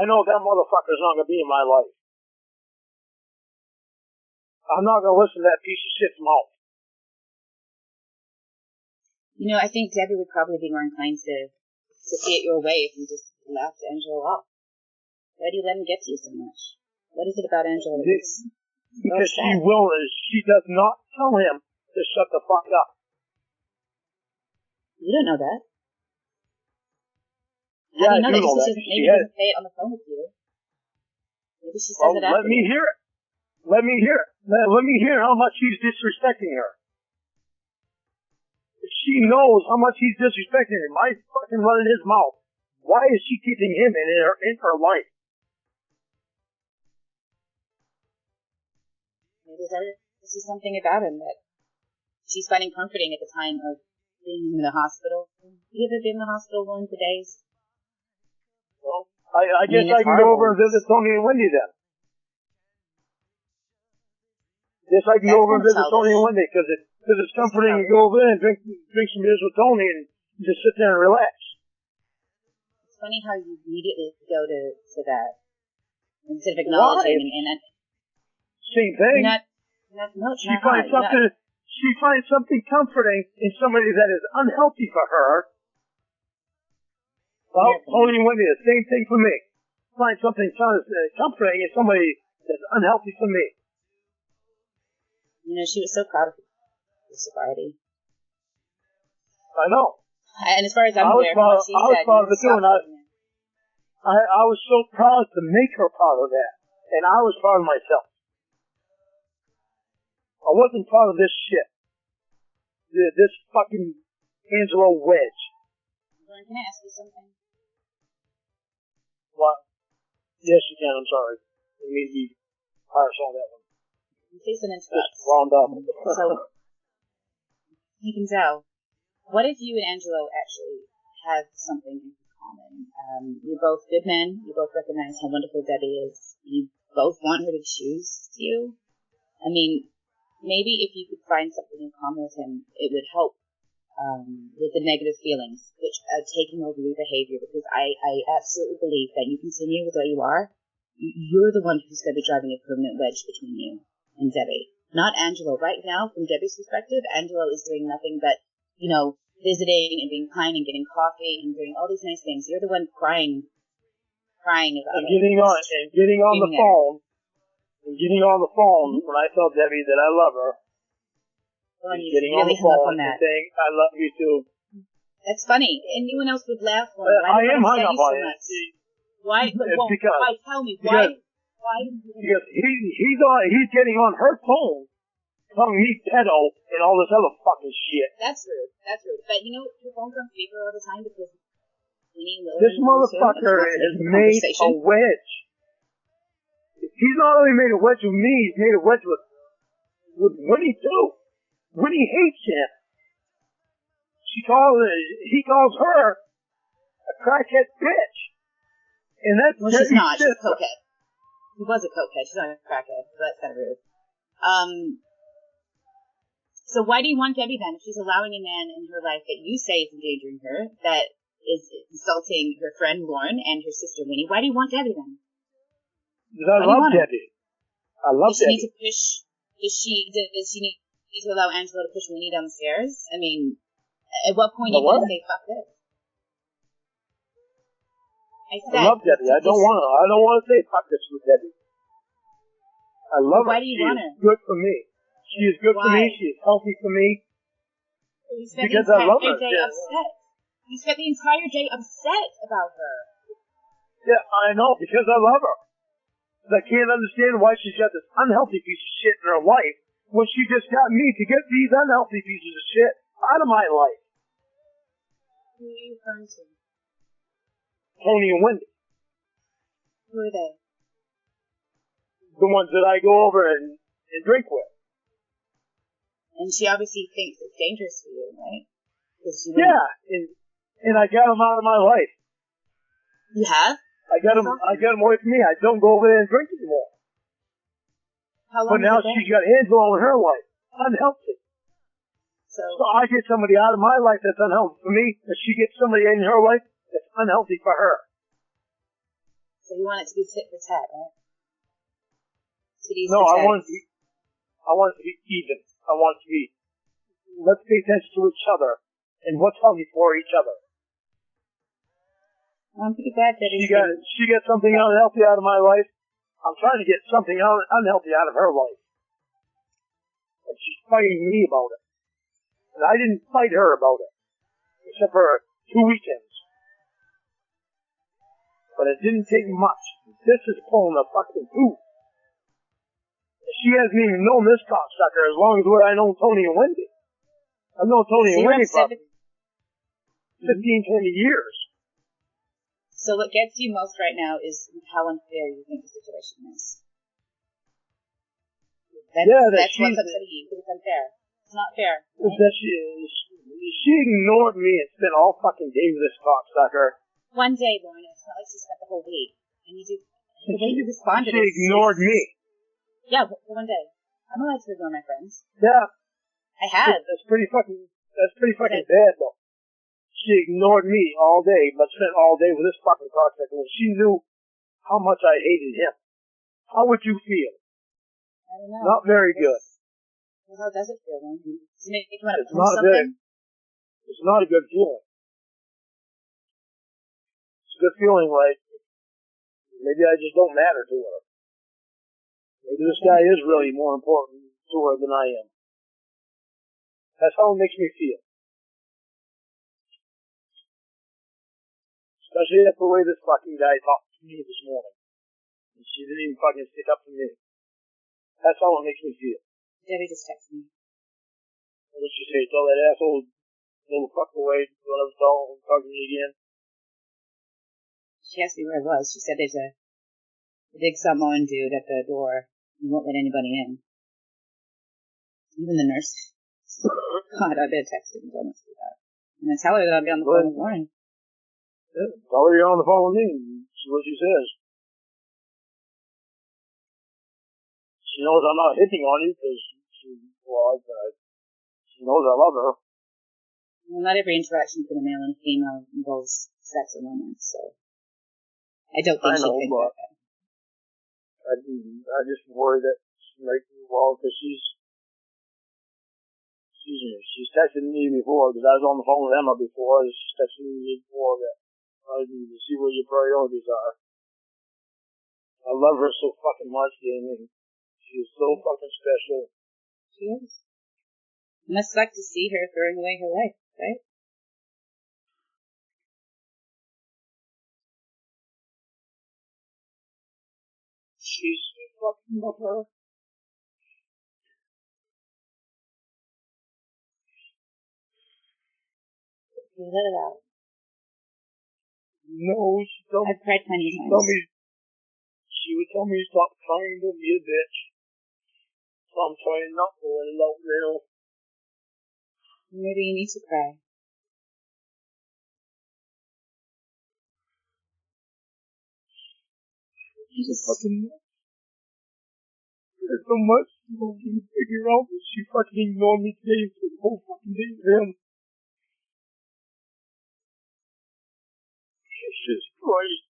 I know that motherfucker's not going to be in my life. I'm not going to listen to that piece of shit's mouth. I think Debbie would probably be more inclined to see it your way if you just left Angelo off. Why do you let him get to you so much? What is it about Angelo? Because she does not tell him to shut the fuck up. You don't know that. Yeah, I do know that. Maybe she doesn't say it on the phone with you. Maybe she says it after. Let me hear it. Let me hear it. Let me hear how much he's disrespecting her. If she knows how much he's disrespecting her, by fucking running his mouth, why is she keeping him in her life? Maybe there's something about him that she's finding comforting at the time of being in the hospital. Have you ever been in the hospital going for days? Well, I guess I can go over and visit Tony and Wendy then. Yes, I can go over and visit Tony and Wendy because it's comforting to go over there and drink some beers with Tony and just sit there and relax. It's funny how you immediately go to that instead of acknowledging and same thing. She finds something comforting in somebody that is unhealthy for her. Well, Tony and Wendy, the same thing for me. Find something comforting in somebody that's unhealthy for me. She was so proud of the sobriety. I know. And as far as I'm aware, I was proud of it too, and I was so proud to make her proud of that, and I was proud of myself. I wasn't proud of this shit. This fucking Angelo wedge. Lorne, can I ask you something? What? Yes, you can. I'm sorry. I mean, we harsh on that one. Please don't interrupt. Just wound up. So, you can tell. What if you and Angelo actually have something in common? You're both good men. You both recognize how wonderful Debbie is. You both want her to choose you. Maybe if you could find something in common with him, it would help with the negative feelings which are taking over your behavior, because I absolutely believe that you continue with what you are. You're the one who's going to be driving a permanent wedge between you and Debbie, not Angelo. Right now, from Debbie's perspective, Angelo is doing nothing but, visiting and being kind and getting coffee and doing all these nice things. You're the one crying about it. Getting on the phone. And getting on the phone when I tell Debbie that I love her. Well, and getting really on the phone and saying, I love you too. That's funny. Anyone else would laugh. I am hung up on it. Why? Why? Tell me. Why? Because he's getting on her phone, calling me pedo and all this other fucking shit. That's rude. But your phone's on speaker all the time because this motherfucker has made a wedge. He's not only made a wedge with me, he's made a wedge with Winnie too. Winnie hates him. He calls her a crackhead bitch. And that's she's not. She's a cokehead. He was a cokehead. She's not a crackhead, so that's kind of rude. So why do you want Debbie then? If she's allowing a man in her life that you say is endangering her, that is insulting her friend Lorne and her sister Winnie, why do you want Debbie then? Because I love Debbie. I love Debbie. Does she need to allow Angelo to push Winnie down the stairs? At what point are you going to say fuck this? said, love Debbie. I don't want to say fuck this with Debbie. I love her. Why do you want her? She is good for me. She is good for me. She is healthy for me. You spent because the I love her. entire day upset. You spent the entire day upset about her. Yeah, I know, because I love her. I can't understand why she's got this unhealthy piece of shit in her life when she just got me to get these unhealthy pieces of shit out of my life. Who are you referring to? Tony and Wendy. Who are they? The ones that I go over and drink with. And she obviously thinks it's dangerous for you, right? Yeah, and I got them out of my life. You have? I got them away from me. I don't go over there and drink anymore. How long? But now she's got Angelo in her life. Unhealthy. So I get somebody out of my life that's unhealthy for me, and she gets somebody in her life that's unhealthy for her. So you want it to be tit for tat, right? No, I want it to be even. I want it to be, let's pay attention to each other and what's healthy for each other. I'm pretty glad that she got something unhealthy out of my life. I'm trying to get something unhealthy out of her life. And she's fighting me about it. And I didn't fight her about it. Except for 2 weekends. But it didn't take much. This is pulling a fucking tooth. She hasn't even known this cocksucker as long as I know Tony and Wendy. I've known Tony and Wendy for 15, 20 years. So what gets you most right now is how unfair you think the situation is. That's what's upsetting you, because it's unfair. It's not fair. Right? That she ignored me and spent all fucking day with this cocksucker. One day, Lorne. It's not like she spent the whole week. And the way you responded. She ignored me. Yeah, for one day. I'm allowed to ignore my friends. Yeah. I have. That's pretty fucking bad, though. She ignored me all day, but spent all day with this fucking cocksucker when she knew how much I hated him. How would you feel? I don't know. Not very good. Well, how does it feel, Lorne? Does it make you want to punch something? It's not a good feeling. It's a good feeling like maybe I just don't matter to her. Maybe this guy is really more important to her than I am. That's how it makes me feel. Especially after the way this fucking guy talked to me this morning. And she didn't even fucking stick up for me. That's how it makes me feel. Debbie just texted me. What did she say? Tell that asshole little fuck away. Don't ever talk to me again. She asked me where I was. She said there's a big Samoan dude at the door. He won't let anybody in. Even the nurse. God, I better text him and tell him to do that. And I tell her that I'll be on the phone with Lorne. Yeah, tell her you're on the phone with me. See what she says. She knows I'm not hitting on you because she knows I love her. Well, not every interaction between a male and a female involves sex or romance, so I don't think she'd think about that. I just worry that she might do well because she's texted me before because I was on the phone with Emma before. She's texted me before that I need to see what your priorities are. I love her so fucking much, Jamie. She's so fucking special. She is. It must suck to see her throwing away her life, right? She's fucking love her. You let it out. No, she told me. I've cried plenty of times. She would tell me to stop trying to be a bitch. So I'm trying not to let it out now. Maybe you need to cry. You just fucking. There's so much you don't even figure out that she fucking ignored me today for the whole fucking day with him. Jesus Christ.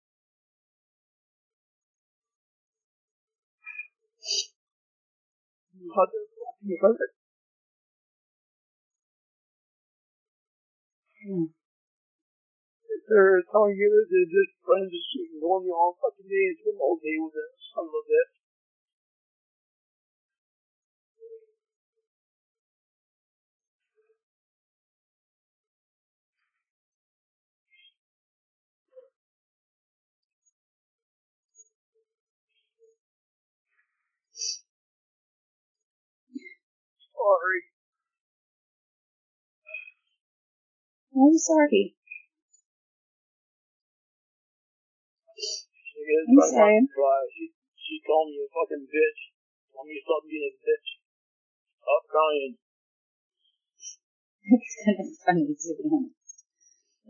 How the fucking hurt. they're telling you that they're just friends and shit and going the all fucking day and spend all day with that son of a bitch. Sorry. I'm sorry. I'm sorry. She called me a fucking bitch. Told me to stop being a bitch. Stop crying. It's kind of funny, to be honest.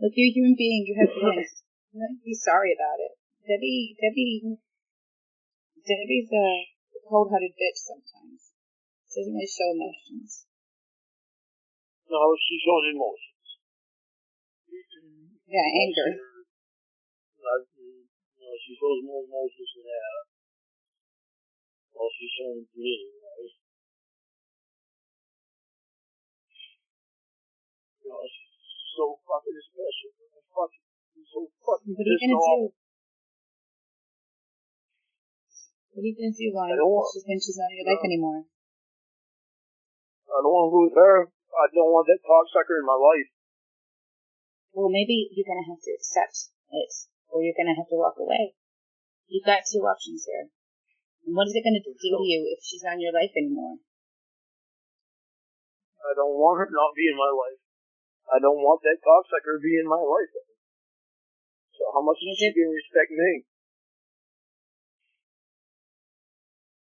Look, you're a human being. You have feelings. You have to be sorry about it. Debbie's a cold-hearted bitch sometimes. She doesn't really show emotions. No, she shows emotions. Yeah, anger. She shows more emotions than that. Well, she's showing to me, right? She's so fucking special. She's so fucking What are you gonna do? What are you gonna do, Lorne? When she's not in your life anymore? I don't want to lose her. I don't want that cocksucker in my life. Well, maybe you're gonna have to accept it, or you're gonna have to walk away. You've got two options here. And what is it gonna do to you if she's not in your life anymore? I don't want her not be in my life. I don't want that cocksucker to be in my life. So how much is she going to respect me?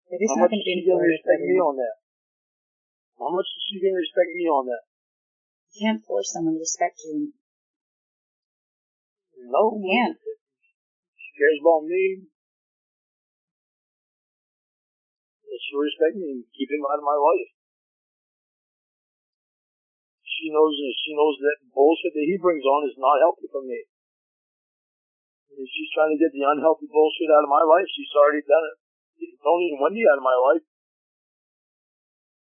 How much is she going to respect me on that? How much is she going to respect me on that? You can't force someone to respect you. No. You can't. She cares about me. She'll respect me and keep him out of my life. She knows that bullshit that he brings on is not healthy for me. If she's trying to get the unhealthy bullshit out of my life, she's already done it. Tony and Wendy out of my life.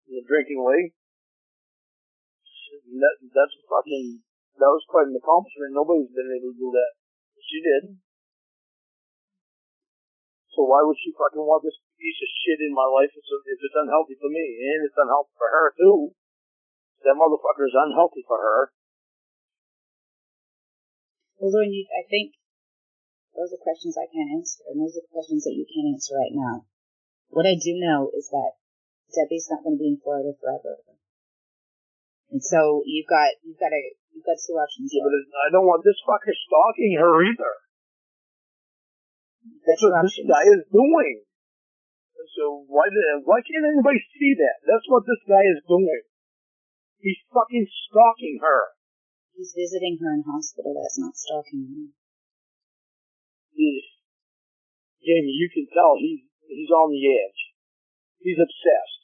In the drinking way. That was quite an accomplishment. Nobody's been able to do that. She did. So why would she fucking want this piece of shit in my life if it's unhealthy for me? And it's unhealthy for her, too. That motherfucker is unhealthy for her. Well, Lorne, I think those are questions I can't answer, and those are questions that you can't answer right now. What I do know is that Debbie's not going to be in Florida forever, and so you've got two options. Yeah, but I don't want this fucker stalking her either. That's what this guy is doing. So why can't anybody see that? That's what this guy is doing. He's fucking stalking her. He's visiting her in hospital. That's not stalking her. Jamie, you can tell he's on the edge. He's obsessed.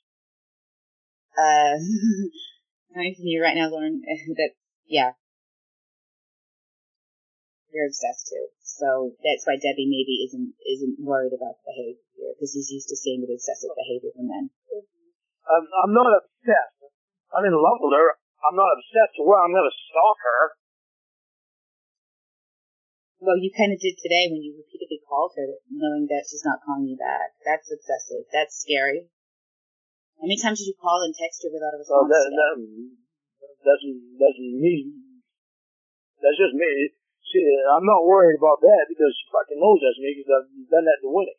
I'm from you right now, Lorne. Yeah. You're obsessed too. So that's why Debbie maybe isn't worried about the behavior, because he's used to seeing the obsessive behavior from men. I'm not obsessed. I'm in love with her. I'm not obsessed to where I'm going to stalk her. Well, you kind of did today when you repeatedly called her, knowing that she's not calling you back. That's obsessive. That's scary. How many times did you call and text her without a response? That's me. That's just me. I'm not worried about that because she fucking knows that's me because I've done that to Winnie.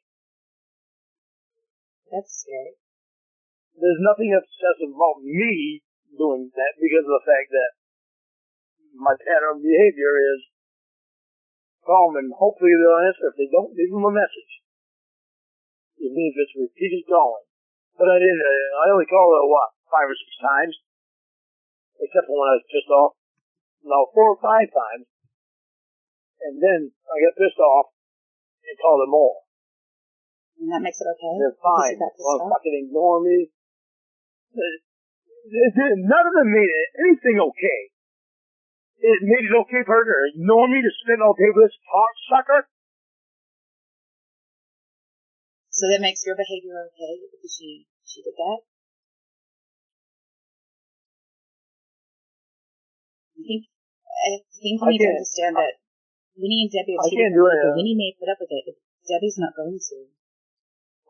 That's scary. There's nothing obsessive about me doing that because of the fact that my pattern of behavior is call them and hopefully they'll answer. If they don't, leave them a message. Even if it's repeated calling. But I only called her, 5 or 6 times? Except for when I was pissed off. No, 4 or 5 times. And then I got pissed off and called her more. And that makes it okay? They're fine. Well, fucking ignore me. None of them made anything okay. It made it okay for her to ignore me, to spend all day with this cocksucker. So that makes your behavior okay because she did that? I think you need to understand that Winnie and Debbie are I cheating can't do it. but Winnie may put up with it, but Debbie's not going to.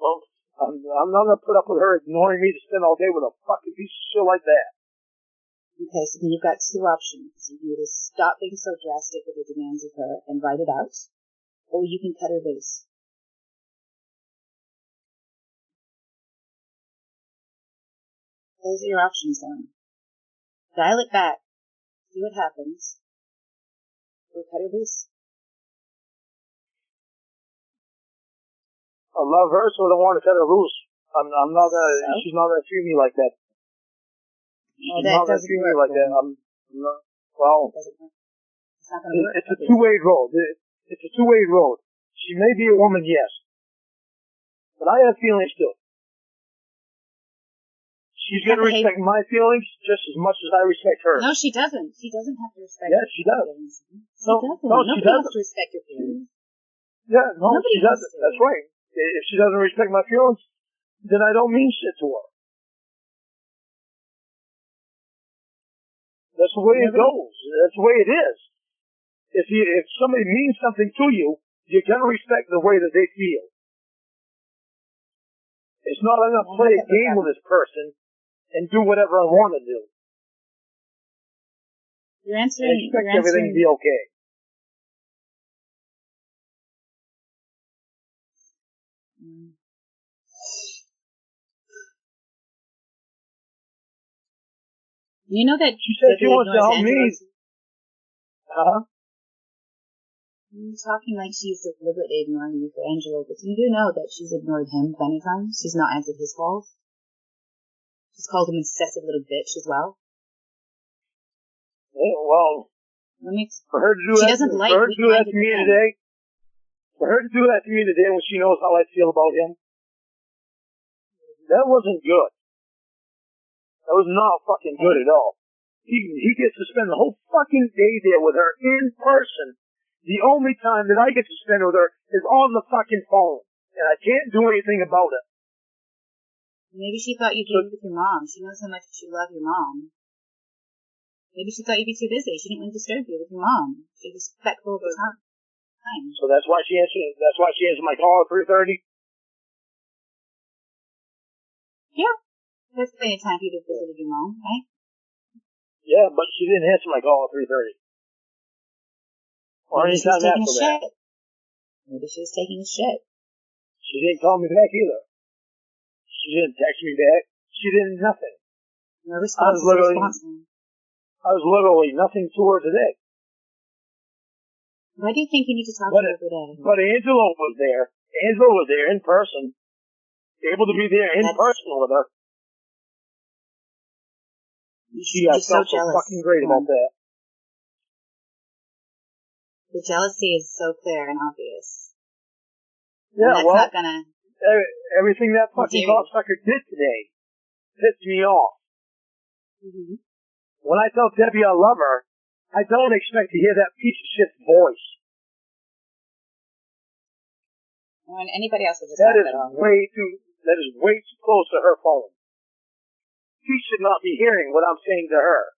Well, I'm not gonna put up with her ignoring me to spend all day with a fucking piece of shit like that. Okay, so then you've got two options. You can either stop being so drastic with your demands of her and write it out, or you can cut her loose. Those are your options, Lorne. Dial it back, see what happens, or cut her loose. I love her, so I don't want to cut her loose. I'm not gonna. So? She's not gonna treat me like that. Well, that doesn't work. Like that. I'm not. Well, it's not gonna work. It's a two-way road. It's a two-way road. She may be a woman, yes, but I have feelings too. She's gonna respect my feelings just as much as I respect her. No, she doesn't. She doesn't have to respect. Yes, she does. Nobody has to respect your feelings. Yeah, no, she doesn't. That's right. If she doesn't respect my feelings, then I don't mean shit to her. That's the way it goes. That's the way it is. If somebody means something to you, you're gonna respect the way that they feel. It's not I'm gonna play a game with this person and do whatever I want to do. You're answering. I expect everything to be okay. You know that she said she wants to help me. Huh? You're talking like she's deliberately ignoring you for Angelo, but you do know that she's ignored him plenty of times. She's not answered his calls. She's called him an incessive little bitch as well. Yeah, well, for her to do that to me today, when she knows how I feel about him, that wasn't good. That was not fucking good at all. He gets to spend the whole fucking day there with her in person. The only time that I get to spend with her is on the fucking phone. And I can't do anything about it. Maybe she thought you'd be with your mom. She knows how much you love your mom. Maybe she thought you'd be too busy. She didn't want to disturb you with your mom. She was respectful of the time. So that's why she answered my call at 3:30? Yeah. That's plenty of time for you to visit your mom, right? Yeah, but she didn't answer my call at 3:30. Or any time after that. Maybe she was taking a shit. She didn't call me back either. She didn't text me back. She didn't nothing. No response. I was literally nothing to her today. Why do you think you need to talk to her every day? But Angelo was there. Angelo was there in person. Able to be there in person with her. I felt so fucking great about that. The jealousy is so clear and obvious. Yeah, and that's not gonna... everything that fucking cocksucker did today pissed me off. Mm-hmm. When I tell Debbie I love her, I don't expect to hear that piece of shit's voice. Well, anybody else would just that is way too close to her phone. She should not be hearing what I'm saying to her.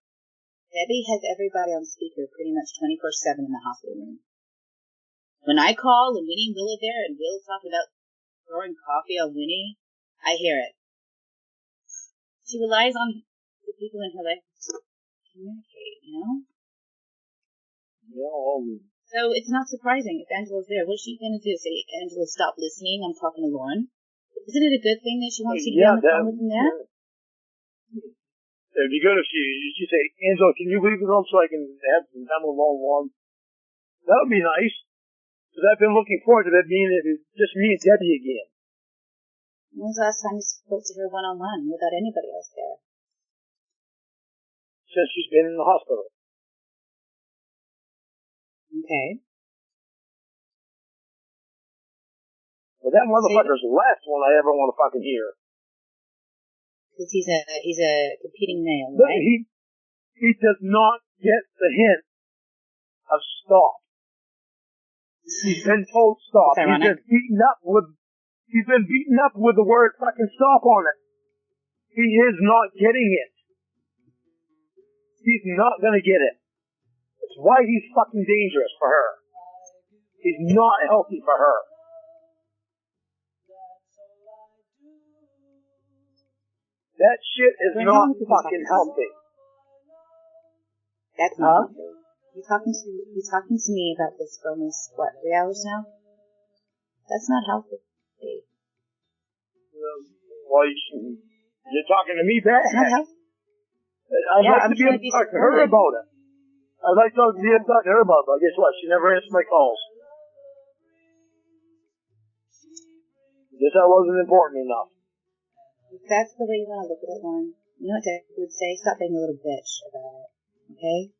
Debbie has everybody on speaker pretty much 24/7 in the hospital room. When I call and Winnie and Will are there and Will's talking about throwing coffee on Winnie, I hear it. She relies on the people in her life to communicate, you know? Yeah, so it's not surprising if Angelo's there. What's she going to do? Say, Angelo, stop listening. I'm talking to Lorne. Isn't it a good thing that she wants you to be on the phone with him there? It'd be good if she say, Angelo, can you leave the room so I can have some time alone, Lorne? That would be nice. Because I've been looking forward to that being just me and Debbie again. When was the last time you spoke to her one-on-one without anybody else there? Since she's been in the hospital. Okay. Well, that motherfucker's the last one I ever want to fucking hear. Because he's a competing male, but right? He does not get the hint of stop. He's been told stop. He's been beaten up with the word fucking stop on it. He is not getting it. He's not gonna get it. It's why he's fucking dangerous for her. is not healthy for her. That shit is not fucking healthy. That's not healthy. You're talking to me about this for almost, 3 hours now? That's not healthy. Well, you're talking to me back. It's not healthy. I'd like to be able to talk to her about it. I'd like to be able to talk to her about it, but guess what? She never answered my calls. Guess I wasn't important enough. If that's the way you want to look at it, Lorne, you know what Dad would say? Stop being a little bitch about it. Okay?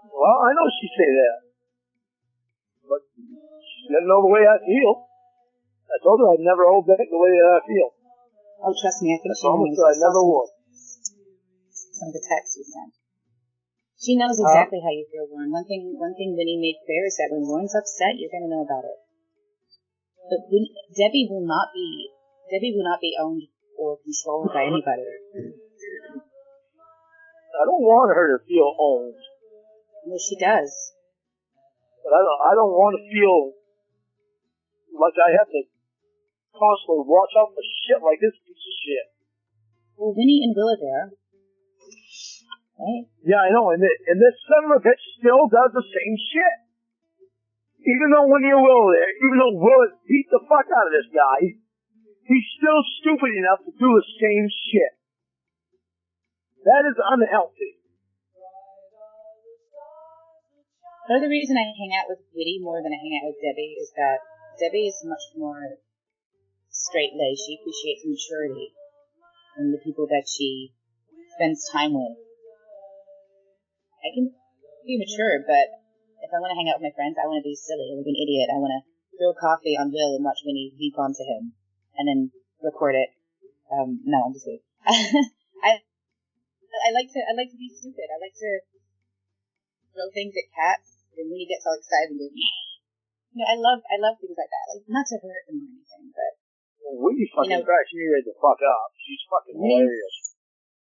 Well, I know she'd say that. But she doesn't know the way I feel. I told her I'd never hold back the way that I feel. Oh, trust me, I think she knows. I never would. Some of the texts you sent. She knows exactly how you feel, Lorne. One thing Winnie made clear is that when Lorne's upset, you're going to know about it. But Debbie will not be owned or controlled by anybody. I don't want her to feel owned. Well, she does. But I don't want to feel like I have to constantly watch out for shit like this piece of shit. Well, Winnie and Will are there. Right? Yeah, I know, and this son of a bitch still does the same shit. Even though Winnie and Will are there, even though Will has beat the fuck out of this guy, he's still stupid enough to do the same shit. That is unhealthy. Part of the reason I hang out with Winnie more than I hang out with Debbie is that Debbie is much more straight-laced. She appreciates maturity in the people that she spends time with. I can be mature, but if I want to hang out with my friends, I want to be silly, like an idiot. I want to throw coffee on Will and watch Winnie leap onto him, and then record it. No, I'm just kidding. I like to be stupid. I like to throw things at cats, and Winnie gets all excited and goes, you know, I love things like that. Like, not to hurt them or anything, but Winnie fucking cracks me right the fuck up. She's fucking hilarious.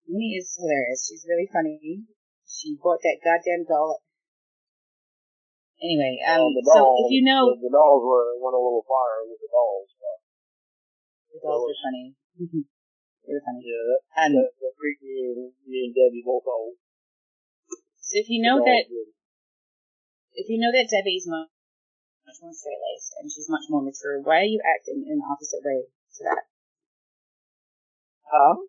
Winnie is hilarious. She's really funny. She bought that goddamn doll. Anyway, so if you know... The dolls went a little far with the dolls. But the dolls were funny. They were funny. Yeah, that freaked me and Debbie both out. So if you know that Debbie's much more straight-laced and she's much more mature, why are you acting in the opposite way to that? Huh?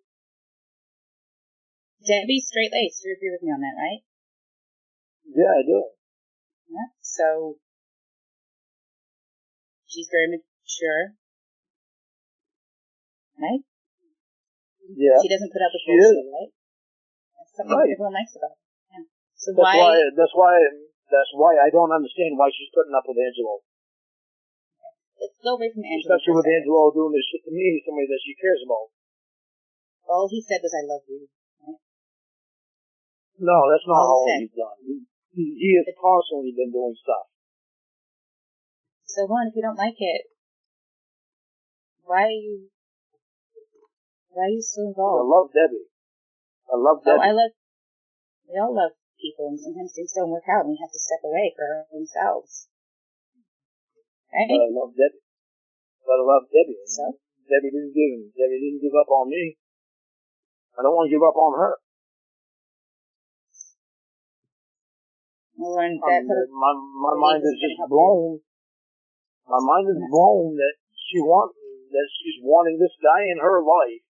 Debbie's straight-laced. You agree with me on that, right? Yeah, I do. Yeah. So she's very mature, right? Yeah. She doesn't put up with bullshit, right? That's something everyone likes about her. Yeah. So that's why I don't understand why she's putting up with Angelo. Let's go away from Angelo. Especially with Angelo doing this shit to me, somebody that she cares about. All he said was, "I love you." Right? No, that's not all he's done. He has constantly been doing stuff. So, Lorne, if you don't like it, why are you so involved? I love Debbie. We all love people, and sometimes things don't work out, and we have to step away for our own selves. Right? But I love Debbie. So? Debbie didn't give up on me. I don't want to give up on her. Well, Lorne, my mind is just blown. My mind is blown that she's wanting this guy in her life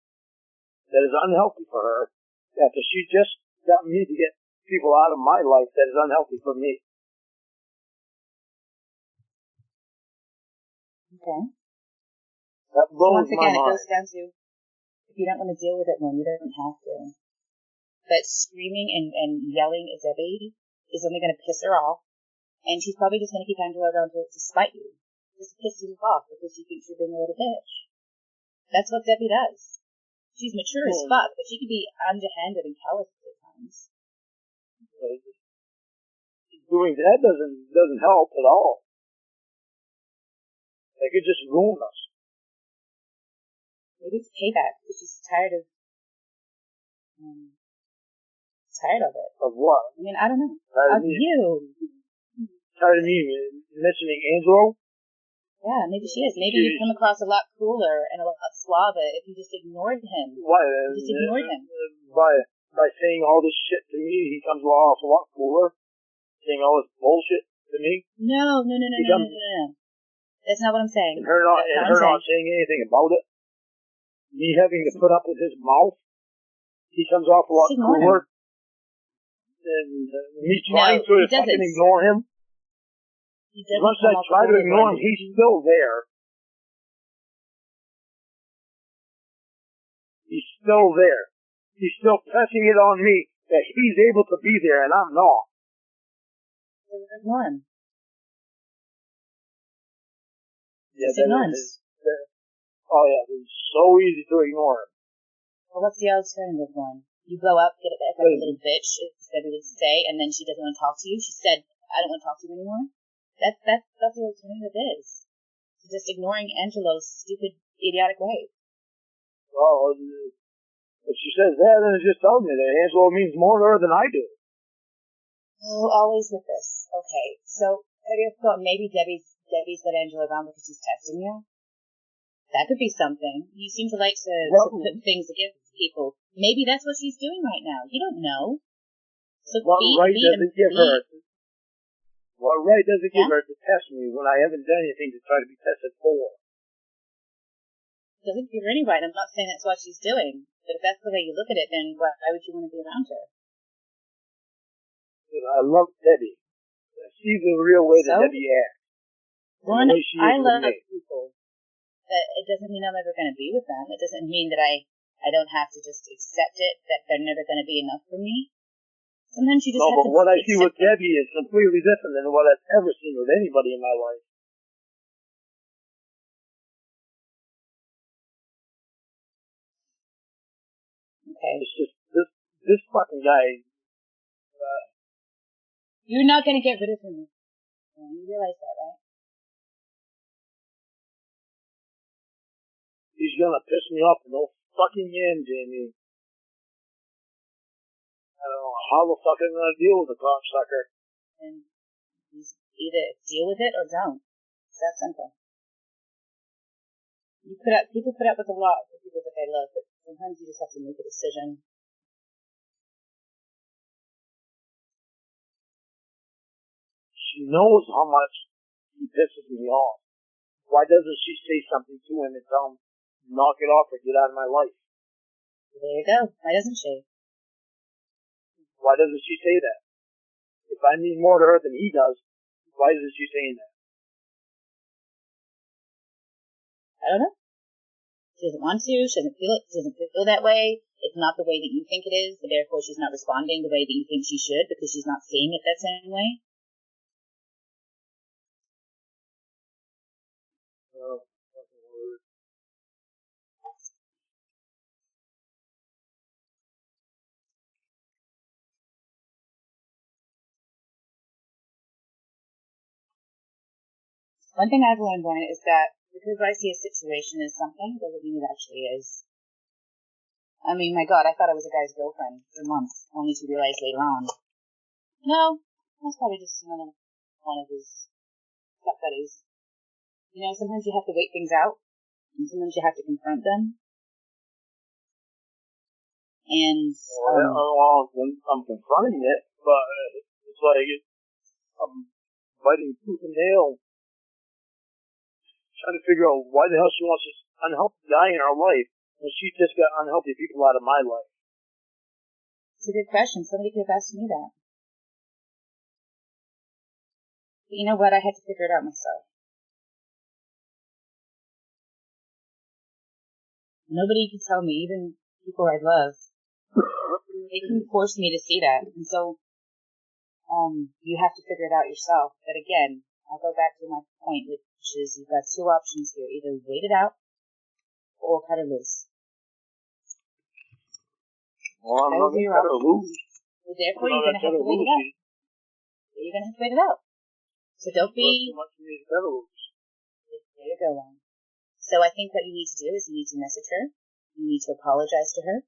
that is unhealthy for her after she just got me to get people out of my life that is unhealthy for me. Okay. That blows Once again, my mind. it goes down to, if you don't want to deal with it, Lorne, you don't have to. But screaming and yelling at Debbie is only going to piss her off, and she's probably just going to keep Angelo around to spite you. Just piss you off because she thinks you're being a little bitch. That's what Debbie does. She's mature as fuck, but she can be underhanded and callous at times. Doing that doesn't help at all. They could just ruin us. Maybe it's payback because she's tired of it. Of what? I mean, I don't know. Tired of you. tired of me mentioning Angelo. Yeah, maybe she is. Maybe you'd come across a lot cooler and a lot suaver if you just ignored him. Why? You just ignored him. By saying all this shit to me, he comes off a lot cooler. Saying all this bullshit to me. No. That's not what I'm saying. And her not saying anything about it. Me having to put up with his mouth. He comes off a lot cooler. And me trying to fucking ignore him. As much as I try to ignore him, he's still there. He's still there. He's still pressing it on me that he's able to be there and I'm not. Ignore him. Yeah, it's so easy to ignore him. Well, what's the alternative one? You blow up, get it back like a little bitch, as Debbie would say, and then she doesn't want to talk to you. She said, I don't want to talk to you anymore. That's the alternative is. Just ignoring Angelo's stupid, idiotic way. Well, if she says that, then it just tells me that Angelo means more to her than I do. Oh, always with this. Okay, so have you ever thought maybe Debbie's got Angelo around because she's testing you? That could be something. You seem to like to put things against people. Maybe that's what she's doing right now. You don't know. So what right does it give her to test me when I haven't done anything to try to be tested for? Doesn't give her any right. I'm not saying that's what she's doing. But if that's the way you look at it, then why would you want to be around her? I love Debbie. She's the real way that Debbie acts. Lorne, I love people. It doesn't mean I'm ever going to be with them. It doesn't mean that I don't have to just accept it, that they're never going to be enough for me. Sometimes you just have to. No, but what I see with Debbie is completely different than what I've ever seen with anybody in my life. Okay. It's just this fucking guy. You're not going to get rid of him. You realize that, right? He's gonna piss me off to no fucking end, Jamie. I don't know how the fuck I'm gonna deal with the cocksucker. And you either deal with it or don't. It's that simple. People put up with a lot for people that they love, but sometimes you just have to make a decision. She knows how much he pisses me off. Why doesn't she say something to him and tell him, knock it off or get out of my life? There you go. Why doesn't she? Why doesn't she say that? If I mean more to her than he does, why isn't she saying that? I don't know. She doesn't want to. She doesn't feel it. She doesn't feel that way. It's not the way that you think it is, so therefore she's not responding the way that you think she should because she's not seeing it that same way. Oh, fucking word. One thing I've learned, Lorne, is that because I see a situation as something doesn't mean it actually is. I mean, my God, I thought I was a guy's girlfriend for months, only to realize later on, no, that's probably just another one of his fuck buddies. You know, sometimes you have to wait things out, and sometimes you have to confront them. And I'm confronting it, but it's like I'm biting tooth and nail, trying to figure out why the hell she wants this unhealthy guy in her life when she just got unhealthy people out of my life. It's a good question. Somebody could have asked me that. But you know what? I had to figure it out myself. Nobody can tell me, even people I love. They can force me to see that. And so, you have to figure it out yourself. But again, I'll go back to my point, which is you've got two options here. Either wait it out or cut her loose. Well, I'm not going to cut her loose. So therefore, you're going to have to wait it out. You're going to have to wait it out. So don't be... There you go, Lorne. So I think what you need to do is you need to message her. You need to apologize to her.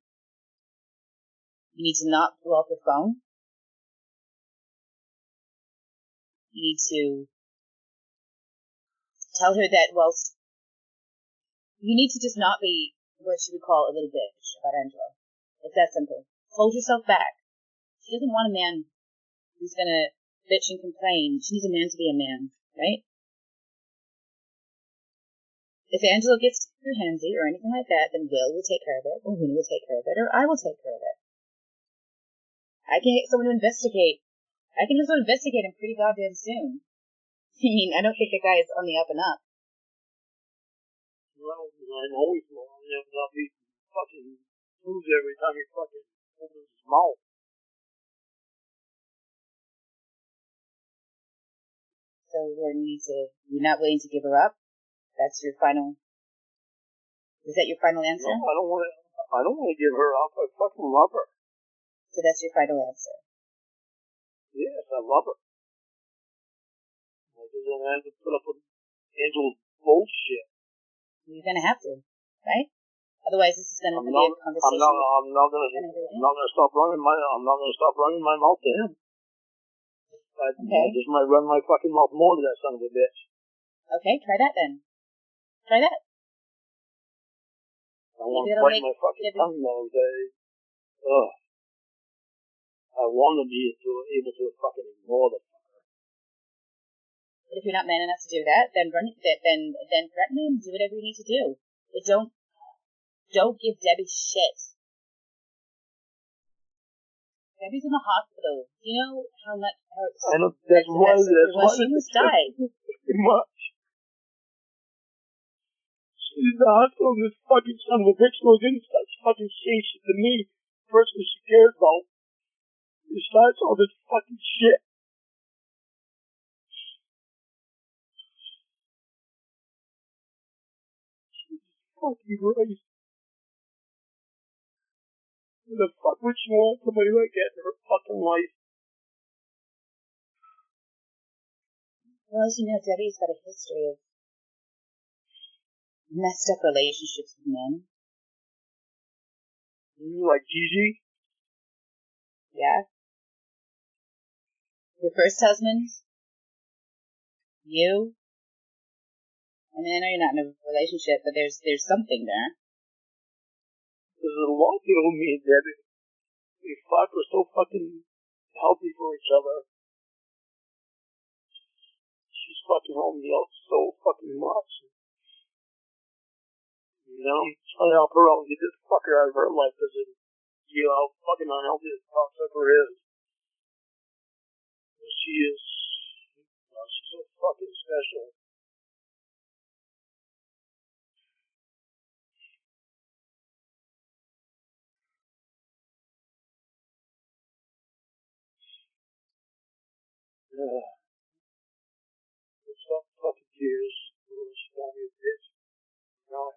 You need to not blow up her phone. you need to tell her that whilst you need to just not be what she would call a little bitch about Angelo. It's that simple. Hold yourself back. She doesn't want a man who's going to bitch and complain. She needs a man to be a man, right? If Angelo gets too handsy or anything like that, then Will take care of it, or Winnie will take care of it, or I will take care of it. I can get someone to investigate. I can just investigate him pretty goddamn soon. I mean, I don't think the guy is on the up and up. Well, I know he's on the up and up. He fucking moves every time he fucking opens his mouth. So you're not willing to give her up? That's your final... Is that your final answer? No, I don't want to give her up. I fucking love her. So that's your final answer? Yes, I love her. I just don't have to put up with Angel's bullshit. You're gonna have to, right? Otherwise, this is gonna be a conversation. I'm not gonna stop running my mouth to him. I just might run my fucking mouth more to that son of a bitch. Okay, try that then. Try that. I want to bite my fucking tongue though. I want to be able to fucking ignore the fucker. But if you're not man enough to do that, then threaten him. Do whatever you need to do. But don't give Debbie shit. Debbie's in the hospital. Do you know how much? I know that's why she almost died. Much. She's in the hospital. This fucking son of a bitch goes in and starts fucking saying shit to me. Person she cares about. He starts all this fucking shit. Jesus fucking Christ. Who the fuck would she want somebody like that in her fucking life? Well, as you know, Debbie's got a history of messed up relationships with men. Like Gigi? Yeah. Your first husband? You? I mean, I know you're not in a relationship, but there's something there. There's a lot of people, me and Debbie. We fuck, we're so fucking healthy for each other. She's fucking helping me out so fucking much. You know, I'm trying to help her out and get this fucker out of her life because of how fucking unhealthy this cocksucker is. She is, she's so fucking special. Stop fucking tears. She called me a bitch. God.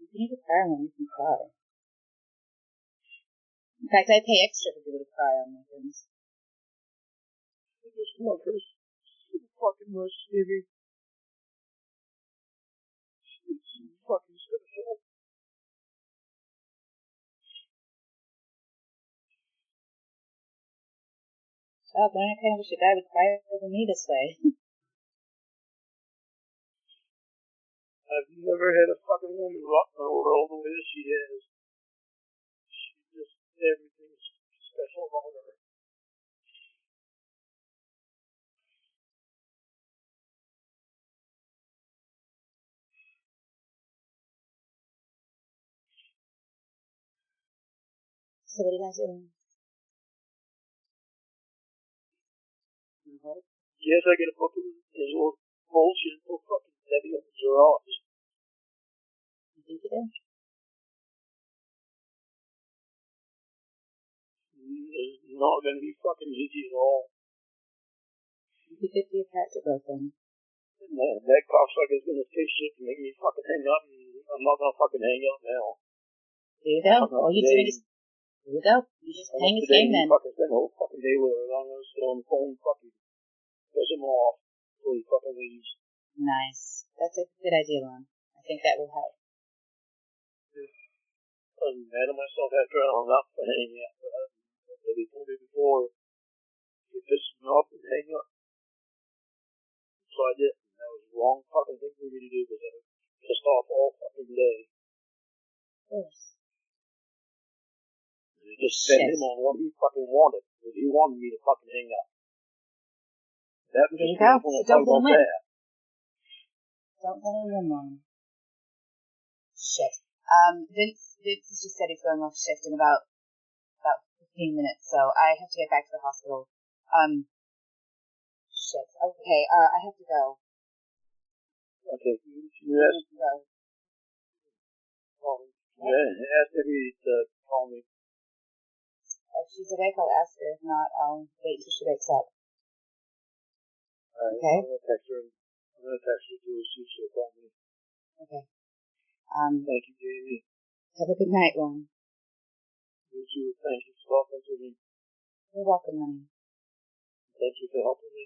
You need to cry when you can cry. In fact, I pay extra for people to cry on weekends. I just love her so fucking much, Stevie. She's so fucking special. Oh, but I kind of wish a guy would cry over me this way. I've never had a fucking woman rock my world the way that she is. She just, everything's special about her. So what are you guys doing? Yes, I get a book of Angelo bullshit until fucking Debbie opens her eyes. You think you do? It's not gonna be fucking easy at all. You could be a character growth then. And that cocksucker's gonna say shit to make me fucking hang up, and I'm not gonna fucking hang up now. There you go. All you doing is, there you go. You just hang his game then. Fucking spend the whole fucking day with her, and I'm gonna sit on the phone fucking piss him off until he fucking leaves. Nice. That's a good idea, Lorne. I think that will help. I was mad at myself after I hung up for hanging up. They told me before, you piss me off and hang up. so I did. That was the wrong fucking thing for me to do because I was pissed off all fucking day. Of course. I just sent him on what he fucking wanted. He wanted me to fucking hang up. That was There you just go. when I Don't talk let him about win. that. Don't let him win one. Shit. Vince has just said he's going off shift in about 15 minutes, so I have to get back to the hospital. Shit. Okay, I have to go. Okay, you ask, ask Debbie to call me. If she's awake, I'll ask her. If not, I'll wait till she wakes up. Alright, Okay. I'm gonna text her to see if she'll call me. Okay. Thank you, Jamie. Have a good night, Lorne. You too. Thank you for talking to me. You're welcome, honey. Thank you for helping me.